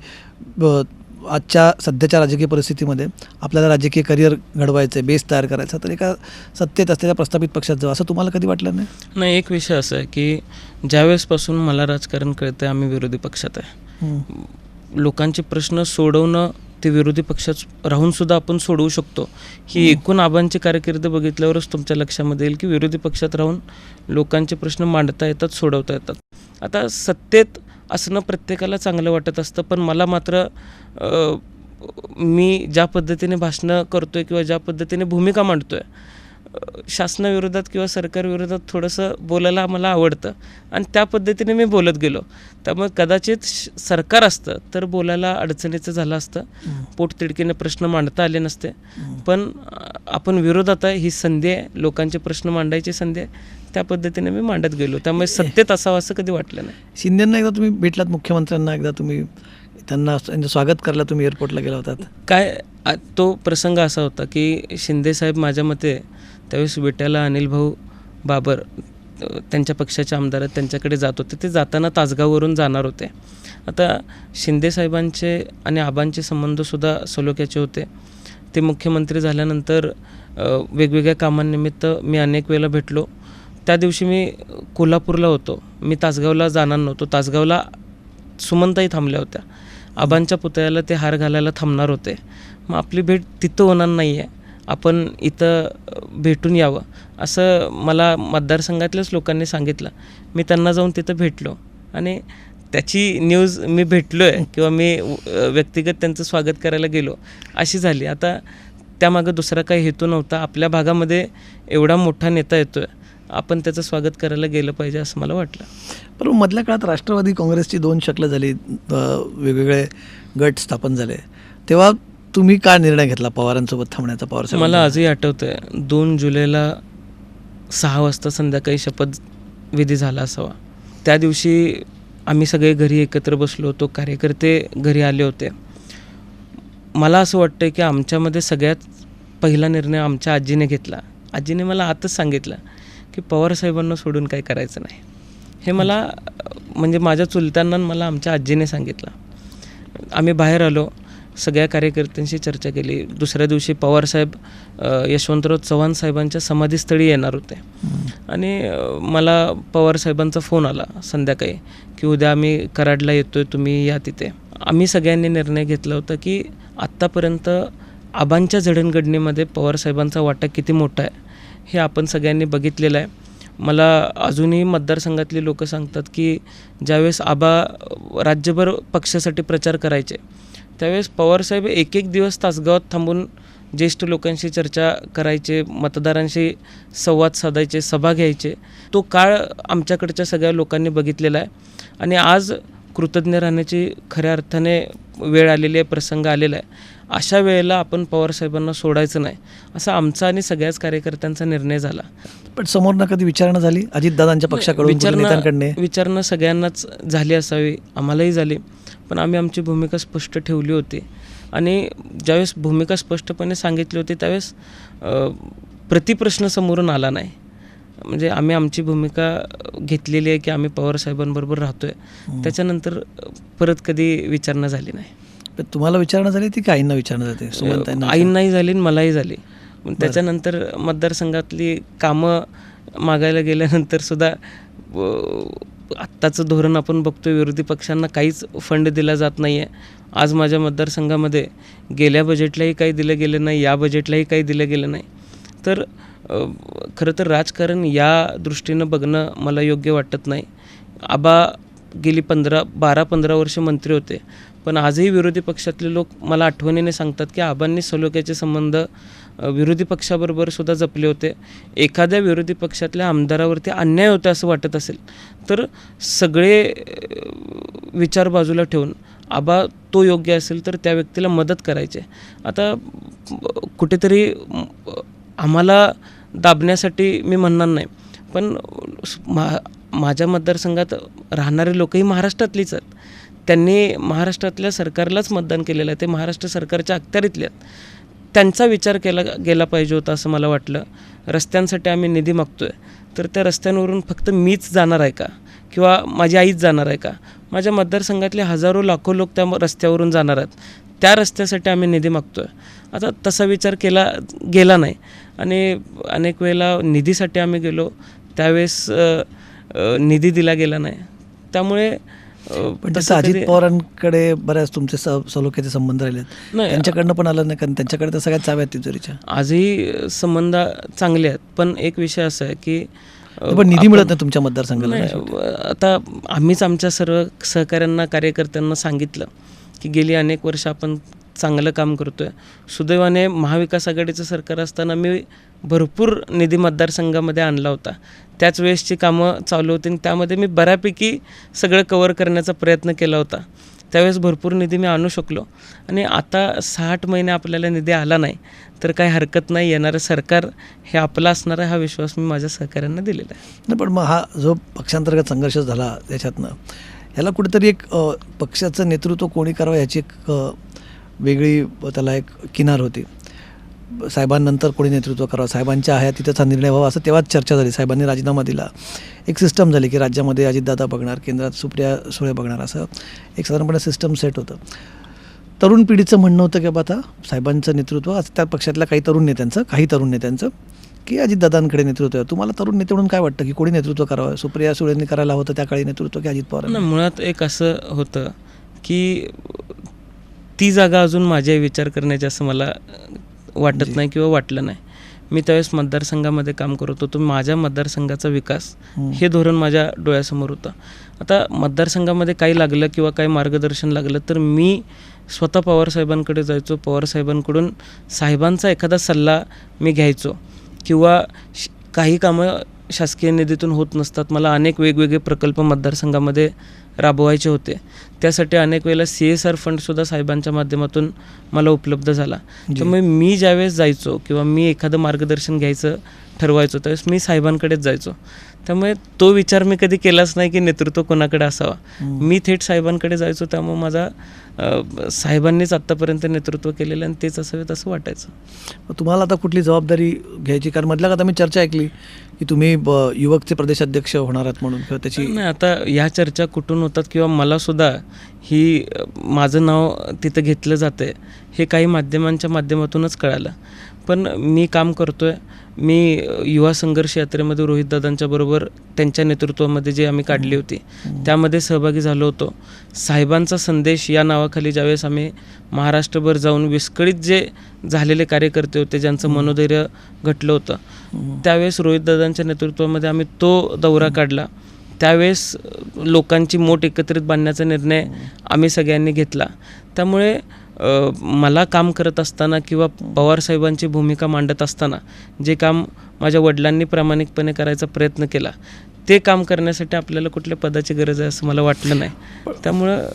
A: आजच्या सध्याच्या राजकीय परिस्थितीमध्ये आपल्याला राजकीय करिअर घडवायचं आहे, बेस तयार करायचा, तर एका सत्तेत असलेल्या प्रस्थापित पक्षात जावं असं तुम्हाला कधी वाटलं नाही?
B: नाही, एक विषय असा आहे की ज्यावेळेसपासून मला राजकारण कळतं आम्ही विरोधी पक्षात आहे. लोकांचे प्रश्न सोडवणं ते विरोधी पक्षात राहूनसुद्धा आपण सोडवू शकतो ही एकूण आबांची कारकीर्द बघितल्यावरच तुमच्या लक्षामध्ये येईल की विरोधी पक्षात राहून लोकांचे प्रश्न मांडता येतात, सोडवता येतात. आता सत्तेत असणं प्रत्येकाला चांगलं वाटत असतं, पण मला मात्र मी ज्या पद्धतीने भाषणं करतोय किंवा ज्या पद्धतीने भूमिका मांडतोय शासनाविरोधात किंवा सरकारविरोधात थोडंसं बोलायला मला आवडतं आणि त्या पद्धतीने मी बोलत गेलो. त्यामुळे कदाचित सरकार असतं तर बोलायला अडचणीचं झालं असतं, पोटतिडकीने प्रश्न मांडता आले नसते. पण आपण विरोधात आहे, ही संधी आहे, लोकांचे प्रश्न मांडायची संधी आहे, त्या पद्धतीने मी मांडत गेलो. त्यामुळे सत्तेत असावं असं कधी वाटलं नाही.
A: शिंदेंना एकदा तुम्ही भेटलात, मुख्यमंत्र्यांना एकदा तुम्ही त्यांना त्यांचं स्वागत करायला तुम्ही एअरपोर्टला गेला होतात.
B: काय तो प्रसंग असा होता की शिंदेसाहेब माझ्या मते त्यावेळेस विट्याला अनिल भाऊ बाबर त्यांच्या पक्षाचे आमदार आहेत त्यांच्याकडे जात होते. ते जाताना तासगाववरून जाणार होते. आता शिंदेसाहेबांचे आणि आबांचे संबंधसुद्धा सलोख्याचे होते. ते मुख्यमंत्री झाल्यानंतर वेगवेगळ्या कामांनिमित्त मी अनेक वेळेला भेटलो. त्या दिवशी मी कोल्हापूरला होतो, मी तासगावला जाणार नव्हतो. तासगावला सुमनताई थांबल्या होत्या, आबांच्या पुतळ्याला ते हार घालायला थांबणार होते. मग आपली भेट तिथं होणार नाही आहे, आपण इथं भेटून यावं असं मला मतदारसंघातल्याच लोकांनी सांगितलं. मी त्यांना जाऊन तिथं भेटलो आणि त्याची न्यूज मी भेटलो आहे किंवा मी व्यक्तिगत त्यांचं स्वागत करायला गेलो अशी झाली. आता त्यामागं दुसरा काही हेतू नव्हता. आपल्या भागामध्ये एवढा मोठा नेता येतो आहे, आपण त्याचं स्वागत करायला गेलं पाहिजे असं मला वाटलं.
A: पण मधल्या काळात राष्ट्रवादी काँग्रेसची 2 शकलं झाली, वेगवेगळे गट स्थापन झाले, तेव्हा तुम्ही काय निर्णय घेतला पवारांसोबत थांबण्याचा? पवार
B: मला आजही आठवतं आहे 2 जुलैला 6 वाजता संध्याकाळी शपथविधी झाला असावा. त्या दिवशी आम्ही सगळे घरी एकत्र बसलो होतो, कार्यकर्ते घरी आले होते. मला असं वाटतं की आमच्यामध्ये सगळ्यात पहिला निर्णय आमच्या आजीने घेतला. आजीने मला आताच सांगितलं की पवारसाहेबांना सोडून काही करायचं नाही. हे मला म्हणजे माझ्या चुलत्यांना मला आमच्या आजीने सांगितलं. आम्ही बाहेर आलो, सगळ्या कार्यकर्त्यांशी चर्चा केली. दुसऱ्या दिवशी पवारसाहेब यशवंतराव चव्हाण साहेबांच्या समाधीस्थळी येणार होते आणि मला पवारसाहेबांचा फोन आला संध्याकाळी की उद्या आम्ही कराडला येतोय, तुम्ही या तिथे. आम्ही सगळ्यांनी निर्णय घेतला होता की आत्तापर्यंत आबांच्या जडणघडणीमध्ये पवारसाहेबांचा वाटा किती मोठा आहे हे आपण सगळ्यांनी बघितलेलं आहे. मला अजूनही मतदारसंघातली लोक सांगतात की ज्यावेळेस आबा राज्यभर पक्षासाठी प्रचार करायचे त्यावेळेस पवारसाहेब एक दिवस तासगावात थांबून ज्येष्ठ लोकांशी चर्चा करायचे, मतदारांशी संवाद साधायचे, सभा घ्यायचे. तो काळ आमच्याकडच्या सगळ्या लोकांनी बघितलेला आहे आणि आज कृतज्ञ राहण्याची खऱ्या अर्थाने वेळ आलेली आहे, प्रसंग आलेला आहे. अशा वेळेला आपण पवारसाहेबांना सोडायचं नाही असा आमचा आणि सगळ्याच कार्यकर्त्यांचा निर्णय झाला.
A: पण समोरनं कधी विचारणा झाली अजितदादांच्या पक्षाकडून, नेत्यांकडे?
B: विचारणा सगळ्यांनाच झाली असावी, आम्हालाही झाली, पण आम्ही आमची भूमिका स्पष्ट ठेवली होती आणि ज्यावेळेस भूमिका स्पष्टपणे सांगितली होती त्यावेळेस प्रतिप्रश्न समोरून आला नाही. म्हणजे आम्ही आमची भूमिका घेतलेली आहे की आम्ही पवारसाहेबांबरोबर राहतोय. त्याच्यानंतर परत कधी विचारणा झाली नाही.
A: पण तुम्हाला विचारणा झाली ती की आईंना विचारणा झाली? सुमनताईंना?
B: आईंनाही झाली आणि मलाही झाली. त्याच्यानंतर मतदारसंघातली कामं मागायला गेल्यानंतर सुद्धा आत्ताचं धोरण आपण बघतोय, विरोधी पक्षांना काहीच फंड दिला जात नाही आहे. आज माझ्या मतदारसंघामध्ये गेल्या बजेटलाही काही दिलं गेलं नाही, या बजेटलाही काही दिलं गेलं नाही. तर खरं तर राजकारण या दृष्टीनं बघणं मला योग्य वाटत नाही. आबा गेली 12-15 वर्ष मंत्री होते, पण आजही विरोधी पक्षातले लोक मला आठवणीने सांगतात की आबांनी सलोख्याचे संबंध विरोधी पक्षाबरोबर सुद्धा जपले होते. एखाद्या विरोधी पक्षातल्या आमदारावरती अन्याय होता असं वाटत असेल तर सगळे विचार बाजूला ठेवून आबा तो योग्य असेल तर त्या व्यक्तीला मदत करायची. आता कुठेतरी आम्हाला दाबण्यासाठी मी म्हणणार नाही, पण माझ्या मतदारसंघात राहणारे लोकही महाराष्ट्रातलीच आहेत. त्यांनी महाराष्ट्रातल्या सरकारलाच मतदान केलेलं आहे, ते महाराष्ट्र सरकारच्या अखत्यारीतले आहेत. त्यांचा विचार केला गेला पाहिजे होता असं मला वाटलं. रस्त्यांसाठी आम्ही निधी मागतोय तर त्या रस्त्यांवरून फक्त मीच जाणार आहे का किंवा माझी आईच जाणार आहे का? माझ्या मतदारसंघातले हजारो लाखो लोक त्या रस्त्यावरून जाणार आहेत. त्या रस्त्यासाठी आम्ही निधी मागतोय. आता तसा विचार केला गेला नाही आणि अनेक वेळेला निधीसाठी आम्ही गेलो त्यावेळेस निधी दिला गेला नाही. त्यामुळे
A: तसं अजित पवारांकडे बऱ्याच तुमचे सलोख्याचे संबंध राहिले, त्यांच्याकडनं पण आलं नाही, कारण त्यांच्याकडे तर सगळ्यात चाव्या आहेत तिजोरीच्या.
B: आजही संबंध चांगले आहेत, पण एक विषय असा आहे की
A: पण निधी मिळत नाही तुमच्या मतदारसंघाला.
B: आता आम्हीच आमच्या सर्व सहकाऱ्यांना, कार्यकर्त्यांना सांगितलं की गेली अनेक वर्ष आपण चांगलं काम करतोय. सुदैवाने महाविकास आघाडीचं सरकार असताना मी भरपूर निधी मतदारसंघामध्ये आणला होता. त्याच वेळेसची कामं चालू होती आणि त्यामध्ये मी बऱ्यापैकी सगळं कव्हर करण्याचा प्रयत्न केला होता. त्यावेळेस भरपूर निधी मी आणू शकलो आणि आता 6-8 महिने आपल्याला निधी आला नाही तर काही हरकत नाही, येणारं सरकार हे आपलं असणार आहे हा विश्वास मी माझ्या सहकाऱ्यांना दिलेला आहे.
A: नाही, पण मग हा जो पक्षांतर्गत संघर्ष झाला त्याच्यातनं ह्याला कुठेतरी एक पक्षाचं नेतृत्व कोणी करावं ह्याची एक वेगळी त्याला एक किनार होती. साहेबांनंतर कोणी नेतृत्व करावं, साहेबांच्या हयातीतच हा निर्णय व्हावा असं तेव्हाच चर्चा झाली. साहेबांनी राजीनामा दिला, एक सिस्टम झाली की राज्यामध्ये अजितदादा बघणार, केंद्रात सुप्रिया सुळे बघणार, असं एक साधारणपणे सिस्टम सेट होतं. तरुण पिढीचं म्हणणं होतं की बाबा आता साहेबांचं नेतृत्व त्या पक्षातल्या काही तरुण नेत्यांचं की अजितदादांकडे नेतृत्व आहे. तुम्हाला तरुण नेते म्हणून काय वाटतं की कोणी नेतृत्व करावं? सुप्रिया सुळेंनी करायला होतं त्या काळी नेतृत्व की अजित पवार?
B: मुळात एक असं होतं की ती जागा अजून माझ्या विचार करण्याची असं मला वाटत नाही किंवा वाटलं नाही. मी त्यावेळेस मतदारसंघामध्ये काम करत होतो. माझ्या मतदारसंघाचा विकास हे धोरण माझ्या डोळ्यासमोर होतं. आता मतदारसंघामध्ये काही लागलं किंवा काही मार्गदर्शन लागलं तर मी स्वतः पवारसाहेबांकडे जायचो. पवारसाहेबांकडून साहेबांचा एखादा सल्ला मी घ्यायचो किंवा काही कामं शासकीय निधीतून होत नसतात. मला अनेक वेगवेगळे प्रकल्प मतदारसंघामध्ये राबवायचे होते. त्यासाठी अनेक वेळेला CSR फंडसुद्धा साहेबांच्या माध्यमातून मला उपलब्ध झाला. त्यामुळे मी ज्यावेळेस जायचो किंवा मी एखादं मार्गदर्शन घ्यायचं ठरवायचो त्यावेळेस मी साहेबांकडेच जायचो. त्यामुळे तो विचार मी कधी केलाच नाही की नेतृत्व कोणाकडे असावा. मी थेट साहेबांकडे जायचो. त्यामुळे माझा साहेबांनीच आत्तापर्यंत नेतृत्व केलेलं आणि तेच असावेत असं वाटायचं.
A: तुम्हाला आता कुठली जबाबदारी घ्यायची? कारण मधल्या आता मी चर्चा ऐकली की तुम्ही युवकचे प्रदेशाध्यक्ष होणार आहात म्हणून, किंवा त्याची
B: नाही, आता या चर्चा कुठून होतात किंवा मला सुद्धा ही माझं नाव तिथं घेतलं जातं हे काही माध्यमांच्या माध्यमातूनच कळालं. पण मी काम करतोय. मी युवा संघर्ष यात्रेमध्ये रोहितदादांच्या बरोबर त्यांच्या नेतृत्वामध्ये जे आम्ही काढली होती त्यामध्ये सहभागी झालो होतो. साहेबांचा संदेश या नावाखाली ज्यावेळेस आम्ही महाराष्ट्रभर जाऊन विस्कळीत जे झालेले कार्यकर्ते होते ज्यांचं मनोधैर्य घटलं होतं त्यावेळेस रोहितदादांच्या नेतृत्वामध्ये आम्ही तो दौरा काढला. त्यावेळेस लोकांची मोठ एकत्रित बांधण्याचा निर्णय आम्ही सगळ्यांनी घेतला. त्यामुळे मला काम करत असताना किंवा पवारसाहेबांची भूमिका मांडत असताना जे काम माझ्या वडिलांनी प्रामाणिकपणे करायचा प्रयत्न केला ते काम करण्यासाठी आपल्याला कुठल्या पदाची गरज आहे असं मला वाटलं नाही. त्यामुळं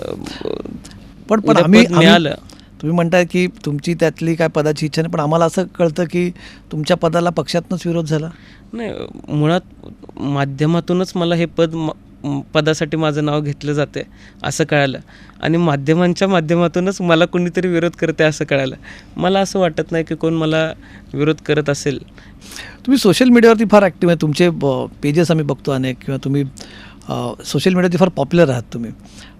A: पण
B: उद्या
A: आम्ही
B: पद मिळालं.
A: तुम्ही म्हणताय की तुमची त्यातली काय पदाची इच्छा नाही, पण आम्हाला असं कळतं की तुमच्या पदाला पक्षातनंच विरोध झाला.
B: नाही, मुळात माध्यमातूनच मला हे पदासाठी माझं नाव घेतलं जाते असं कळालं आणि माध्यमांच्या माध्यमातूनच मला कोणीतरी विरोध करते असं कळालं. मला असं वाटत नाही की कोण मला विरोध करत असेल.
A: तुम्ही सोशल मीडियावरती फार ॲक्टिव्ह आहे, तुमचे पेजेस आम्ही बघतो अनेक, किंवा तुम्ही सोशल मीडियावरती फार पॉप्युलर आहात तुम्ही.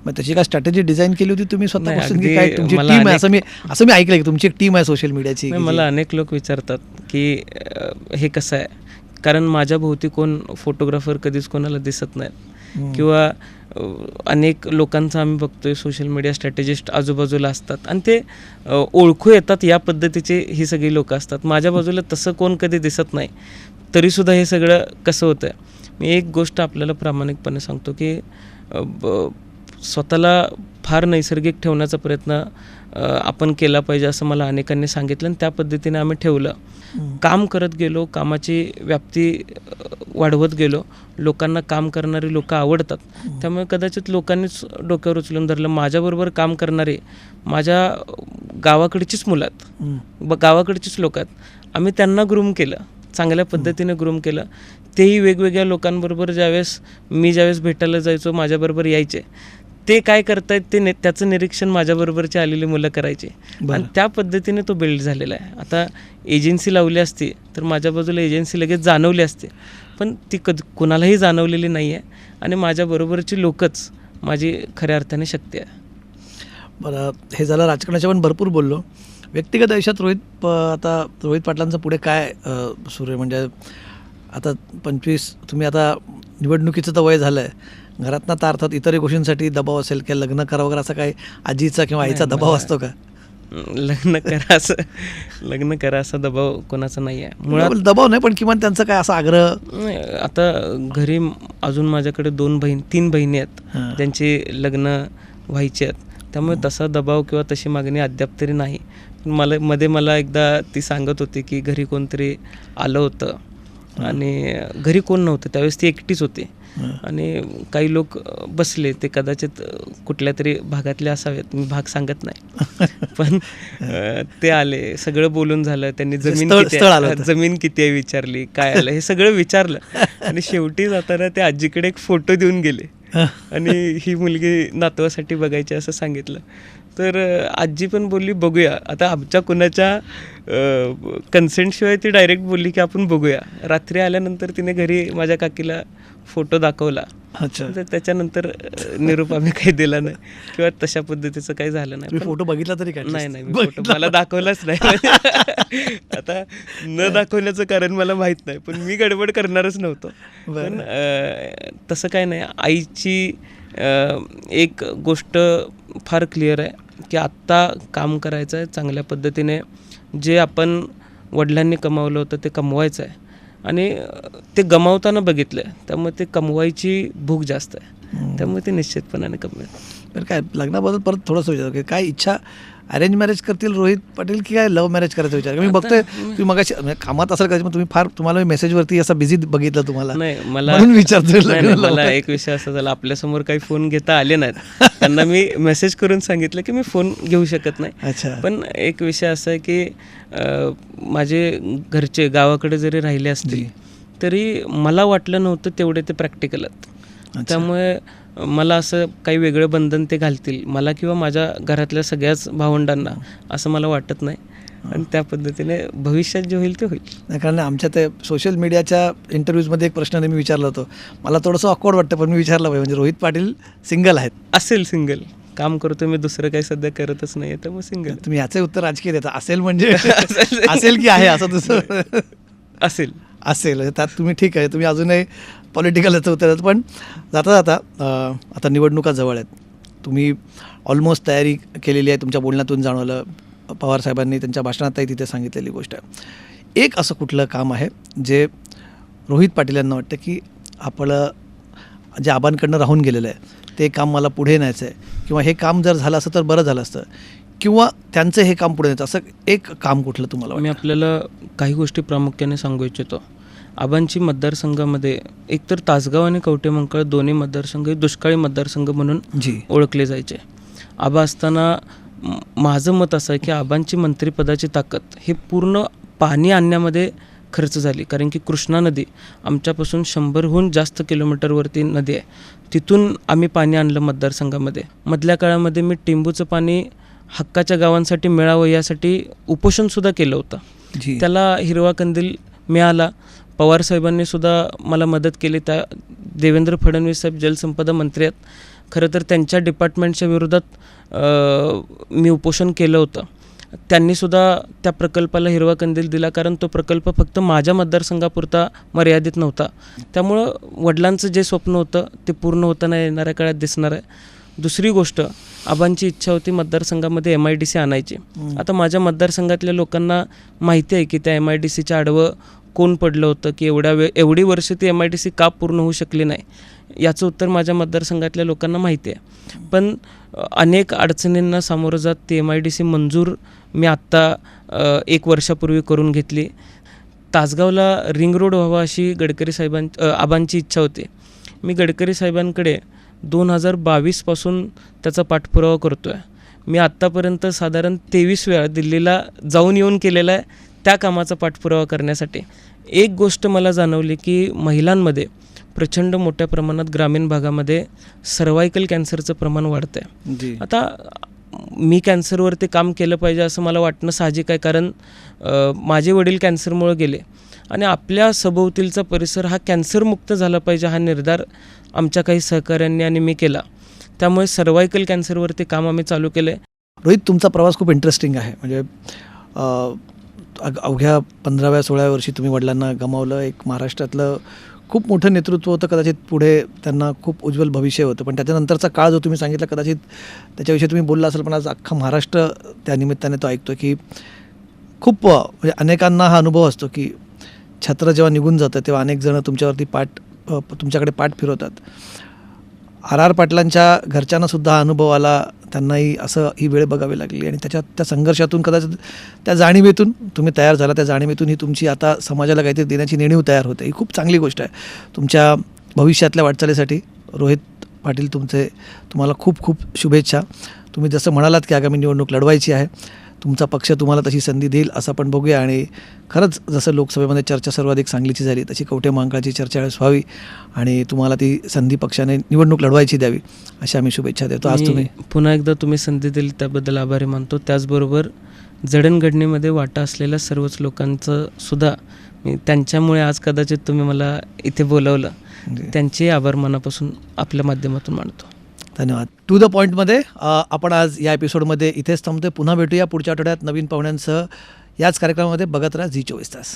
A: मग त्याची काय स्ट्रॅटेजी डिझाईन केली होती तुम्ही स्वतःपासून की काय तुमची टीम आहे? असं मी ऐकलं की तुमची एक टीम आहे सोशल मीडियाची.
B: मला अनेक लोक विचारतात की हे कसं आहे, कारण माझ्या भोवती कोण फोटोग्राफर कधीच कोणाला दिसत नाहीत किंवा अनेक लोकांचं आम्ही बघतोय सोशल मीडिया स्ट्रॅटेजिस्ट आजूबाजूला असतात आणि ते ओळखू येतात या पद्धतीचे ही सगळी लोकं असतात. माझ्या बाजूला तसं कोण कधी दिसत नाही, तरीसुद्धा हे सगळं कसं होतं आहे. मी एक गोष्ट आपल्याला प्रामाणिकपणे सांगतो की स्वतःला फार नैसर्गिक ठेवण्याचा प्रयत्न आपण केला पाहिजे असं मला अनेकांनी सांगितलं आणि त्या पद्धतीने आम्ही ठेवलं. काम करत गेलो, कामाची व्याप्ती वाढवत गेलो, लोकांना काम करणारी लोकं आवडतात. त्यामुळे कदाचित लोकांनीच डोक्यावर उचलून धरलं. माझ्याबरोबर काम करणारे माझ्या गावाकडचीच मुलं आहेत, गावाकडचीच लोकं आहेत. आम्ही त्यांना ग्रूम केलं, चांगल्या पद्धतीने ग्रूम केलं. तेही वेगवेगळ्या लोकांबरोबर ज्यावेळेस भेटायला जायचो माझ्याबरोबर यायचे. ते काय करतायत ते त्याचं निरीक्षण माझ्याबरोबरची आलेली मुलं करायची आणि त्या पद्धतीने तो बिल्ड झालेला आहे. आता एजन्सी लावली असती तर माझ्या बाजूला एजन्सी लगेच जाणवली असते, पण ती कुणालाही जाणवलेली नाही आहे आणि माझ्याबरोबरची लोकच माझी खऱ्या अर्थाने शक्ती आहे. बरं,
A: हे झालं राजकारणाच्या, पण भरपूर बोललो. व्यक्तिगत आयुष्यात आता रोहित पाटलांचं पुढे काय सुरू आहे? म्हणजे आता 25, तुम्ही आता निवडणुकीचं तर वय झालं आहे, घरातनं तर अर्थात इतरही गोष्टींसाठी दबाव असेल किंवा लग्न करा वगैरे असं काही आजीचा किंवा आईचा दबाव असतो का?
B: लग्न करा असा दबाव कोणाचा नाही आहे. मुळात
A: दबाव नाही, पण किमान त्यांचा काय असा आग्रह?
B: आता घरी अजून माझ्याकडे 3 बहिणी आहेत ज्यांची लग्न व्हायची आहेत, त्यामुळे तसा दबाव किंवा तशी मागणी अद्याप तरी नाही. मला एकदा ती सांगत होती की घरी कोणतरी आलं होतं आणि घरी कोण नव्हतं, त्यावेळेस ती एकटीच होती आणि काही लोक बसले, ते कदाचित कुठल्या तरी भागातले असावेत, मी भाग सांगत नाही, पण ते आले, सगळं बोलून झालं. त्यांनी जमीन किती आहे विचारली, काय आलं हे सगळं विचारलं आणि शेवटी जाताना ते आजीकडे एक फोटो देऊन गेले आणि ही मुलगी नातवासाठी बघायची असं सांगितलं. तर आजी पण बोलली बघूया. आता आमच्या कुणाच्या कन्सेंटशिवाय ती डायरेक्ट बोलली की आपण बघूया. रात्री आल्यानंतर तिने घरी माझ्या काकीला फोटो दाखवला. तर त्याच्यानंतर निरोप आम्ही काही दिला नाही किंवा तशा पद्धतीचं काही झालं नाही.
A: फोटो बघितला तरी काय?
B: नाही, मी फोटो मला दाखवलाच नाही. आता न दाखवण्याचं कारण मला माहीत नाही, पण मी गडबड करणारच नव्हतो. पण तसं काय नाही. आईची एक गोष्ट फार क्लिअर आहे की आत्ता काम करायचं आहे चांगल्या पद्धतीने. जे आपण वडिलांनी कमावलं होतं ते कमवायचं आहे आणि ते गमावताना बघितलं आहे, त्यामुळे ते कमवायची भूक जास्त आहे, त्यामुळे ते निश्चितपणाने कमवेल.
A: तर काय लग्नाबद्दल परत थोडंसं विचार की काय इच्छा, अरेंज मॅरेज करतील रोहित पाटील की काय लव्ह मॅरेज करायचा विचार? मी बघतोय तुम्ही मगाशी कामात असेल कधी, तुम्ही तुम्हाला मेसेजवरती असं बिझी बघितलं तुम्हाला.
B: नाही, मला
A: विचारतोय.
B: मला एक विषय असा झाला, आपल्यासमोर काही फोन घेता आले नाहीत, त्यांना मी मेसेज करून सांगितलं की मी फोन घेऊ शकत नाही. पण एक विषय असा आहे की माझे घरचे गावाकडे जरी राहिले असतील तरी मला वाटलं नव्हतं तेवढे ते प्रॅक्टिकल आहेत. त्यामुळे मला असं काही वेगळं बंधन ते घालतील मला किंवा माझ्या घरातल्या सगळ्याच भावंडांना असं मला वाटत नाही आणि त्या पद्धतीने भविष्यात जे होईल ते होईल.
A: नाही, कारण आमच्या ते सोशल मीडियाच्या इंटरव्ह्यूजमध्ये एक प्रश्न मी विचारला होतो, मला थोडंसं ऑकवर्ड वाटतं पण मी विचारलं पाहिजे. म्हणजे रोहित पाटील सिंगल आहेत?
B: असेल सिंगल, काम करतो मी, दुसरं काही सध्या करतच नाही, तर मग सिंगल.
A: तुम्ही याचं उत्तर राजकीय देता, असेल म्हणजे असेल की आहे असं दुसरं? असेल त्यात तुम्ही ठीक आहे, तुम्ही अजूनही पॉलिटिकल याचं उत्तर देतात. पण जाता जाता आता निवडणुका जवळ आहेत, तुम्ही ऑलमोस्ट तयारी केलेली आहे, तुमच्या बोलण्यातून जाणवलं. पवारसाहेबांनी त्यांच्या भाषणातही तिथे सांगितलेली गोष्ट आहे. एक असं कुठलं काम आहे जे रोहित पाटील यांना वाटतं की आपलं जे आबांकडनं राहून गेलेलं आहे ते काम मला पुढे न्यायचं आहे, किंवा हे काम जर झालं असतं तर बरं झालं असतं, किंवा त्यांचं हे काम पुढे न्यायचं असं एक काम कुठलं तुम्हाला
B: मी
A: वाटतं?
B: आपल्याला काही गोष्टी प्रामुख्याने सांगू इच्छितो. आबांची मतदारसंघामध्ये एकतर तासगाव आणि कवठेमंकाळ दोन्ही मतदारसंघ हे दुष्काळी मतदारसंघ म्हणून
A: जी
B: ओळखले जायचे. आबा असताना माझं मत असं आहे की आबांची मंत्रिपदाची ताकद ही पूर्ण पाणी आणण्यामध्ये खर्च झाली. कारण की कृष्णा नदी आमच्यापासून 100हून जास्त किलोमीटरवरती नदी आहे. तिथून आम्ही पाणी आणलं मतदारसंघामध्ये. मधल्या काळामध्ये मी टिंबूचं पाणी हक्काच्या गावांसाठी मिळावं यासाठी उपोषणसुद्धा केलं होतं.
A: जी
B: त्याला हिरवा कंदील मिळाला. पवार साहेबांनी सुद्धा मला मदत केली. त्या देवेंद्र फडणवीस साहेब जलसंपदा मंत्री आहेत. खरं तर त्यांच्या डिपार्टमेंटच्या विरोधात मी उपोषण केलं होतं. त्यांनीसुद्धा त्या प्रकल्पाला हिरवा कंदील दिला, कारण तो प्रकल्प फक्त माझ्या मतदारसंघापुरता मर्यादित नव्हता. त्यामुळं वडिलांचं जे स्वप्न होतं ते पूर्ण होताना येणाऱ्या काळात दिसणार आहे. दुसरी गोष्ट, आबांची इच्छा होती मतदारसंघामध्ये MIDC आणायची. आता माझ्या मतदारसंघातल्या लोकांना माहिती आहे की त्या MIDCच्या आडवं कोण पडलं होतं, की एवढी वर्ष ती MIDC का पूर्ण होऊ शकली नाही, याचं उत्तर माझ्या मतदारसंघातल्या लोकांना माहिती आहे. पण अनेक अडचणींना सामोरं जात ती MIDC मंजूर मी आत्ता 1 वर्षापूर्वी करून घेतली. तासगावला रिंग रोड व्हावा अशी आबांची इच्छा होती. मी गडकरी साहेबांकडे 2022पासून त्याचा पाठपुरावा करतो आहे. मी आत्तापर्यंत साधारण 23 वेळा दिल्लीला जाऊन येऊन केलेला आहे त्या कामाचा पाठपुरावा करण्यासाठी. एक गोष्ट मला जाणवली की महिलांमध्ये प्रचंड मोठ्या प्रमाणात ग्रामीण भागामध्ये सर्वायकल कॅन्सरचं प्रमाण वाढतं आहे.
A: जी
B: आता मी कॅन्सरवरती काम केलं पाहिजे असं मला वाटणं साहजिक आहे, कारण माझे वडील कॅन्सरमुळे गेले आणि आपल्या सभोवतीलचा परिसर हा कॅन्सरमुक्त झाला पाहिजे हा निर्धार आमच्या काही सहकाऱ्यांनी आणि मी केला. त्यामुळे सर्वायकल कॅन्सरवरती काम आम्ही चालू केलं आहे.
A: रोहित, तुमचा प्रवास खूप इंटरेस्टिंग आहे. म्हणजे अवघ्या 15व्या-16व्या वर्षी तुम्ही वडिलांना गमावलं. एक महाराष्ट्रातलं खूप मोठं नेतृत्व होतं. कदाचित पुढे त्यांना खूप उज्ज्वल भविष्य होतं. पण त्याच्यानंतरचा काळ जो तुम्ही सांगितला, कदाचित त्याच्याविषयी तुम्ही बोलला असाल, पण आज अख्खा महाराष्ट्र त्या निमित्ताने तो ऐकतो की खूप म्हणजे अनेकांना हा अनुभव असतो की छत्र जेव्हा निघून जातं तेव्हा अनेक जण तुमच्याकडे पाठ फिरवतात. RR पाटलांच्या घरच्यांनासुद्धा हा अनुभव आला. त्यांनाही ही वेळ बघावी लागली आणि त्या संघर्षातून, कदाचित त्या जाणीवेतून तुम्ही तयार झाला. त्या जाणीवेतून ही तुमची आता समाजाला काहीतरी देण्याची नेणीव तयार होते. ही खूप चांगली गोष्ट आहे तुमच्या भविष्यातल्या वाटचालीसाठी. रोहित पाटील, तुम्हाला खूप खूप शुभेच्छा. तुम्ही जसं म्हणालात की आगामी निवडणूक लढवायची आहे, तुमचा पक्ष तुम्हाला तशी संधी देईल असं आपण बघूया. आणि खरंच जसं लोकसभेमध्ये चर्चा सर्वाधिक सांगलीची झाली, तशी कवठेमहांकाळची चर्चा वेळेस व्हावी आणि तुम्हाला ती संधी पक्षाने निवडणूक लढवायची द्यावी अशा आम्ही शुभेच्छा देतो. आज तुम्ही
B: पुन्हा एकदा तुम्ही संधी दिली त्याबद्दल आभारी मानतो. त्याचबरोबर जडणघडणीमध्ये वाटा असलेल्या सर्वच लोकांचं सुद्धा त्यांच्यामुळे आज कदाचित तुम्ही मला इथे बोलवलं, त्यांचे आभार मनापासून आपल्या माध्यमातून मानतो.
A: धन्यवाद. टू द पॉईंटमध्ये आपण आज या एपिसोडमध्ये इथेच थांबतोय. पुन्हा भेटूया पुढच्या आठवड्यात नवीन पाहुण्यांसह याच कार्यक्रमामध्ये. बघत राहा झी 24 तास.